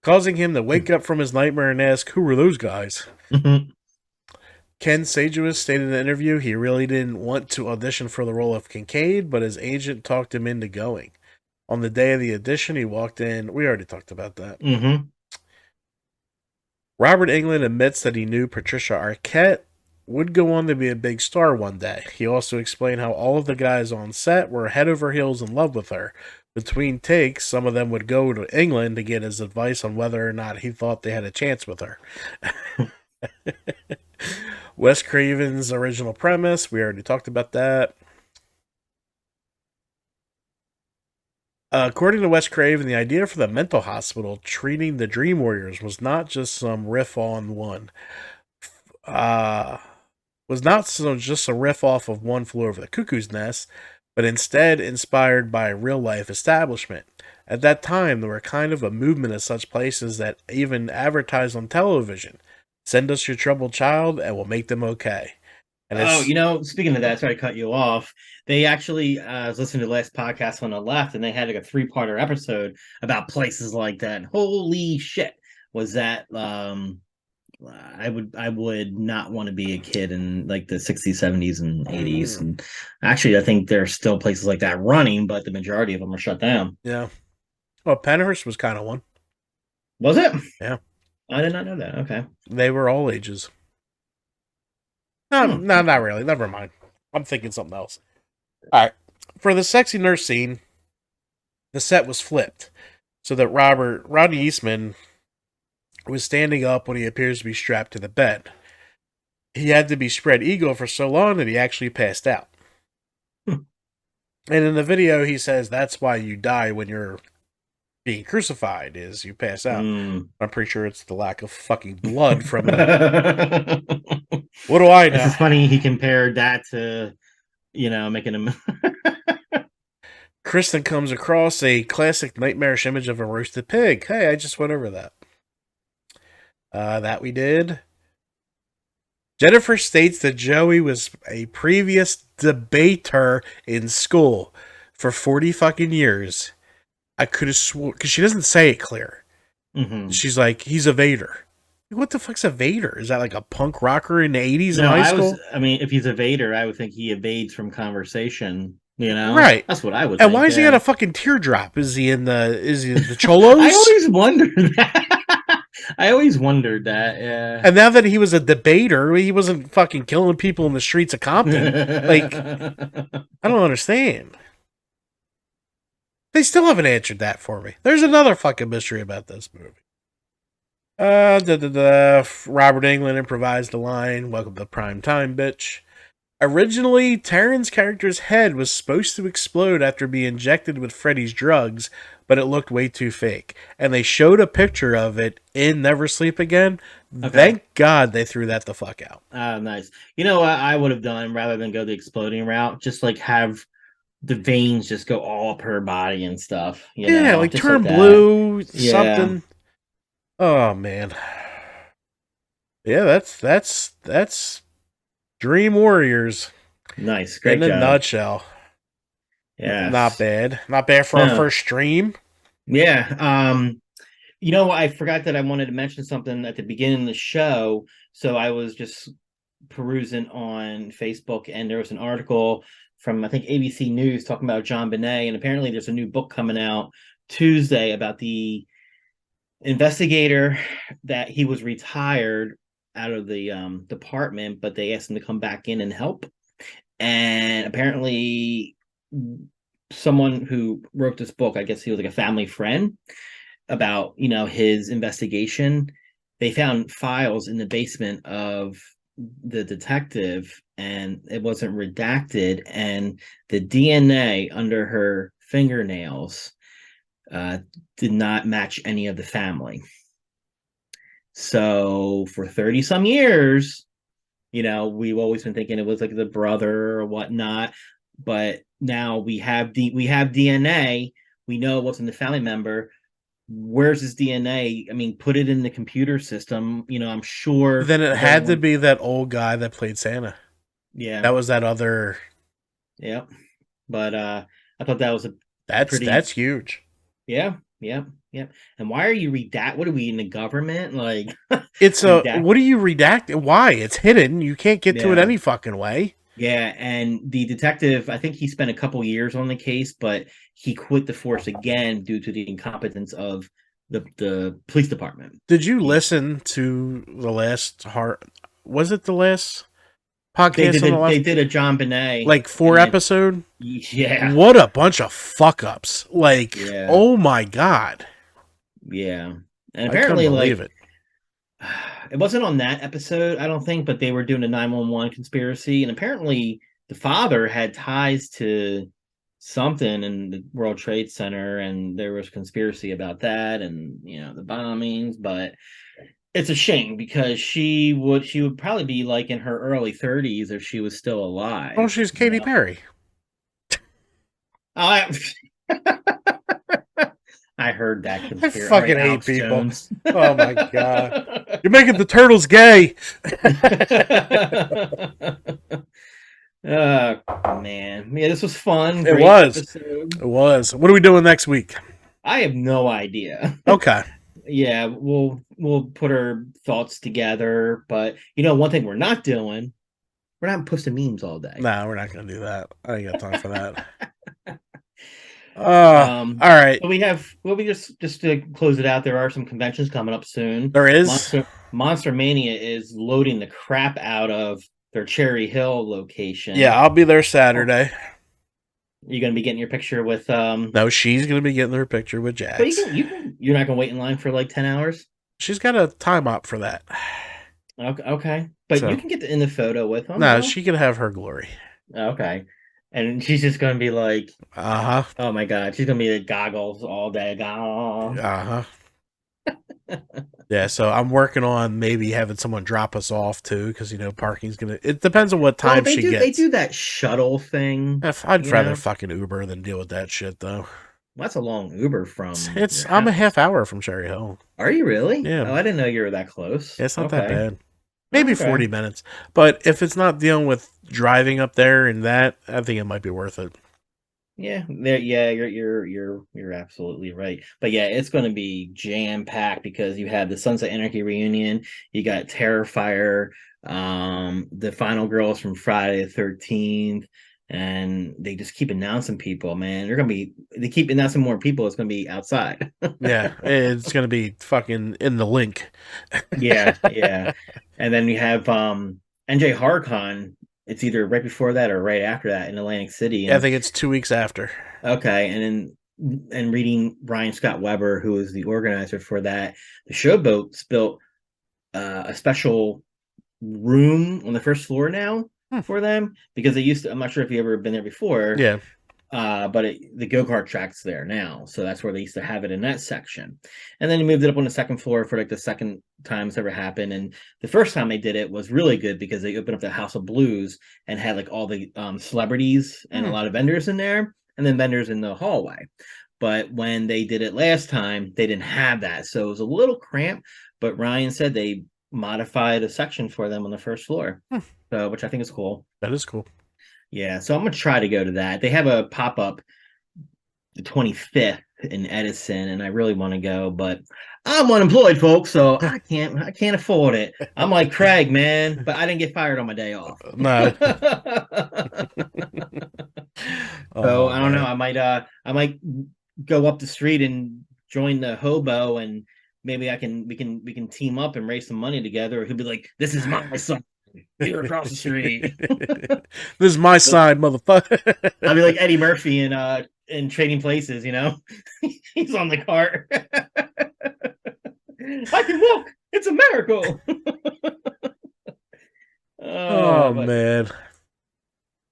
causing him to wake up from his nightmare and ask, who were those guys? Ken Sajewis stated in an interview he really didn't want to audition for the role of Kincaid, but his agent talked him into going. On the day of the audition, he walked in. We already talked about that. Mm-hmm. Robert Englund admits that he knew Patricia Arquette would go on to be a big star one day. He also explained how all of the guys on set were head over heels in love with her. Between takes, some of them would go to England to get his advice on whether or not he thought they had a chance with her. Wes Craven's original premise, we already talked about that. According to Wes Craven, the idea for the mental hospital treating the Dream Warriors was not just some riff on one. Was not just a riff off of One Flew Over the Cuckoo's Nest, but instead inspired by real life establishment. At that time, there were kind of a movement of such places that even advertised on television. Send us your troubled child and we'll make them okay. And speaking of that, sorry to cut you off. They actually, I was listening to the last podcast on the left, and they had like a 3-parter episode about places like that. Holy shit. Was that, I would not want to be a kid in like the 60s, 70s, and 80s. And actually, I think there's still places like that running, but the majority of them are shut down. Yeah. Well, Penhurst was kind of one. Was it? Yeah. I did not know that. Okay. They were all ages. No, not really. Never mind. I'm thinking something else. All right. For the sexy nurse scene, the set was flipped so that Rodney Eastman was standing up when he appears to be strapped to the bed. He had to be spread eagle for so long that he actually passed out. And in the video, he says that's why you die when you're being crucified, is you pass out. I'm pretty sure it's the lack of fucking blood from the... What do I know? It's funny he compared that to, making him... Kristen comes across a classic nightmarish image of a roasted pig. Hey, I just went over that. That we did. Jennifer states that Joey was a previous debater in school for 40 fucking years. I could have sworn, because she doesn't say it clear. Mm-hmm. She's like, he's a Vader. What the fuck's a Vader? Is that like a punk rocker in the 80s in high school? If he's a Vader, I would think he evades from conversation. Right? That's what I would. And why is he got a fucking teardrop? Is he in the Cholos? I always wondered that. I always wondered that. Yeah. And now that he was a debater, he wasn't fucking killing people in the streets of Compton. Like, I don't understand. They still haven't answered that for me. There's another fucking mystery about this movie. Robert Englund improvised the line, "Welcome to prime time, bitch." Originally, Taryn's character's head was supposed to explode after being injected with Freddy's drugs, but it looked way too fake. And they showed a picture of it in Never Sleep Again. Okay. Thank God they threw that the fuck out. Nice. You know what I would have done rather than go the exploding route? Just like have the veins just go all up her body and stuff, Yeah, like just like turn that. blue, Yeah, something. Oh man. Yeah, that's Dream Warriors nice, in great a job. nutshell. Not Yes. bad. Not bad for our No. first stream. Yeah. I forgot that I wanted to mention something at the beginning of the show. So I was just perusing on Facebook, and there was an article from I think ABC News talking about John Bonet, and apparently there's a new book coming out Tuesday about the investigator that he was retired out of the department, but they asked him to come back in and help. And apparently, someone who wrote this book, I guess he was like a family friend, about his investigation. They found files in the basement of the detective, and it wasn't redacted, and the DNA under her fingernails uh, did not match any of the family. So for 30 some years, we've always been thinking it was like the brother or whatnot, but now we have DNA. We know what's in the family member. Where's his DNA? I mean, put it in the computer system. I'm sure Then it if had to everyone, be that old guy that played Santa. yeah, That was that other. yeah. But I thought that was a That's pretty, huge. yeah, yeah, yeah. And why are you redact? What are we in the government? Like It's a. redact? What do you redact? Why? It's hidden. You can't get to it Yeah, any fucking way. yeah. And the detective, I think he spent a couple years on the case, but he quit the force again due to the incompetence of the police department. Did you He, listen to the last heart? Was it the last podcast on the they last did a John Bonet, like four and then episode? yeah, What a bunch of fuck ups! Like, yeah. oh my god, Yeah. And I couldn't apparently, believe like, it. it wasn't on that episode, I don't think, but they were doing a 911 conspiracy. And apparently, the father had ties to something in the World Trade Center, and there was conspiracy about that and, the bombings. But it's a shame because she would probably be like in her early 30s if she was still Oh, alive, she's Katy Perry. Oh, I heard that I conspiracy. All right, fucking hate Alex people. Jones. Oh my god, you're making the turtles gay. Oh man, yeah, this was fun. It Great was. episode. It was. What are we doing next week? I have no idea. Okay. Yeah, we'll put our thoughts together, but one thing we're not doing, we're not posting memes all day. No, we're not gonna do that. I ain't got time for that. All right. So we just to close it out, there are some conventions coming up soon. There is. Monster Mania is loading the crap out of their Cherry Hill location. Yeah, I'll be there Saturday. You're gonna be getting your picture with No, she's gonna be getting her picture with Jax. But you're not gonna wait in line for like 10 hours. She's got a time up for that. Okay. But So. you can get in the photo with them. No, No? she can have her glory. Okay. And she's just gonna be like, Uh huh. oh my god, she's gonna be like goggles all day. Uh huh. Yeah, so I'm working on maybe having someone drop us off too, because parking's gonna. It depends on what time she gets. They do that shuttle thing. I'd rather fucking Uber than deal with that shit though. Well, that's a long Uber from. I'm a half hour from Cherry Hill. Are you really? Yeah. Oh, I didn't know you were that close. It's not Okay. that bad. Maybe Okay. 40 minutes. But if it's not dealing with driving up there and that, I think it might be worth it. Yeah, you're absolutely right. But yeah, it's going to be jam packed because you have the Sons of Anarchy reunion, you got Terrifier, the final girls from Friday the 13th, and they just keep announcing people. Man, they keep announcing more people. It's going to be outside. Yeah, it's gonna be fucking in the link. Yeah, and then you have NJ HorrorCon. It's either right before that or right after that in Atlantic City. I think it's 2 weeks after. Okay, and reading Brian Scott Weber, who is the organizer for that, the Showboats built a special room on the first floor now for them because they used to. I'm not sure if you ever been there before. Yeah. the go-kart track's there now, so that's where they used to have it in that section. And then he moved it up on the second floor for like the second time it's ever happened. And the first time they did it was really good because they opened up the House of Blues and had like all the celebrities and a lot of vendors in there, and then vendors in the hallway. But when they did it last time, they didn't have that, so it was a little cramped. But Ryan said they modified a section for them on the first floor, so which I think is cool. That is cool. Yeah, so I'm gonna try to go to that. They have a pop up the 25th in Edison, and I really want to go, but I'm unemployed, folks, so I can't afford it. I'm like Craig, man, but I didn't get fired on my day off. No. So Oh, I don't know. man. I might go up the street and join the hobo, and maybe we can team up and raise some money together. Or he'll be like, "This is my son. You're across the street." This is my side, motherfucker. I'll be like Eddie Murphy in Trading Places, you know. He's on the cart. I can walk. It's a miracle. Oh, but, man.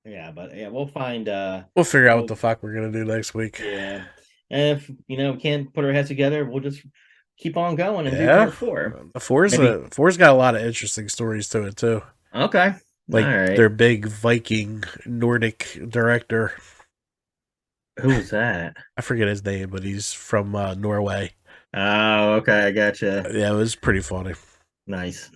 yeah, but yeah, we'll find. We'll figure out what the fuck we're gonna do next week. Yeah, and if we can't put our heads together, we'll just keep on going and do Yeah. part 4. The four's got a lot of interesting stories to it too. Okay, Like all right. their big Viking Nordic director. Who was that? I forget his name, but he's from Norway. Oh, okay, I gotcha. Yeah, it was pretty funny. Nice.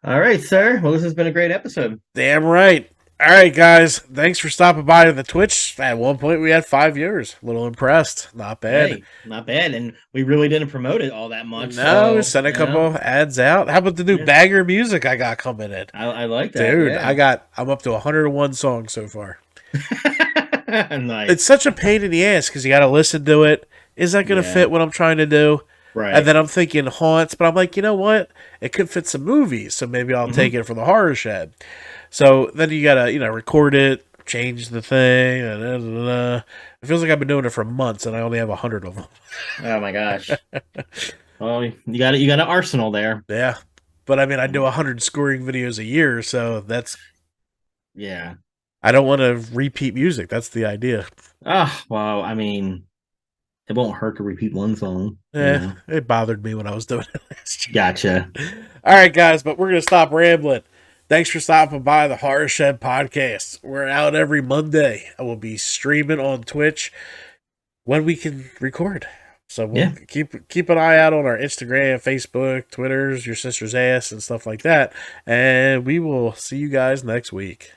All right, sir. Well, this has been a great episode. Damn right. All right, guys. Thanks for stopping by to the Twitch. At one point, we had 5 viewers. A little impressed. Not bad. Hey, not bad, and we really didn't promote it all that much. No, we so, sent a couple ads out. How about the new Yeah. banger music I got coming in? I like that, Dude, yeah. I'm up to 101 songs so far. Nice. It's such a pain in the ass because you got to listen to it. Is that going to Yeah. fit what I'm trying to do? Right. And then I'm thinking haunts, but I'm like, you know what? It could fit some movies, so maybe I'll take it for the horror shed. So then you gotta, record it, change the thing. It feels like I've been doing it for months, and I only have 100 of them. Oh my gosh. Well, you got an arsenal there. Yeah, but I mean, I do 100 scoring videos a year, so Yeah. I don't want to repeat music. That's the idea. Oh, well, I mean, it won't hurt to repeat one song. It bothered me when I was doing it last year. Gotcha. All right, guys, but we're gonna stop rambling. Thanks for stopping by the Horror Shed Podcast. We're out every Monday. I will be streaming on Twitch when we can record. So we'll keep an eye out on our Instagram, Facebook, Twitters, your sister's ass, and stuff like that. And we will see you guys next week.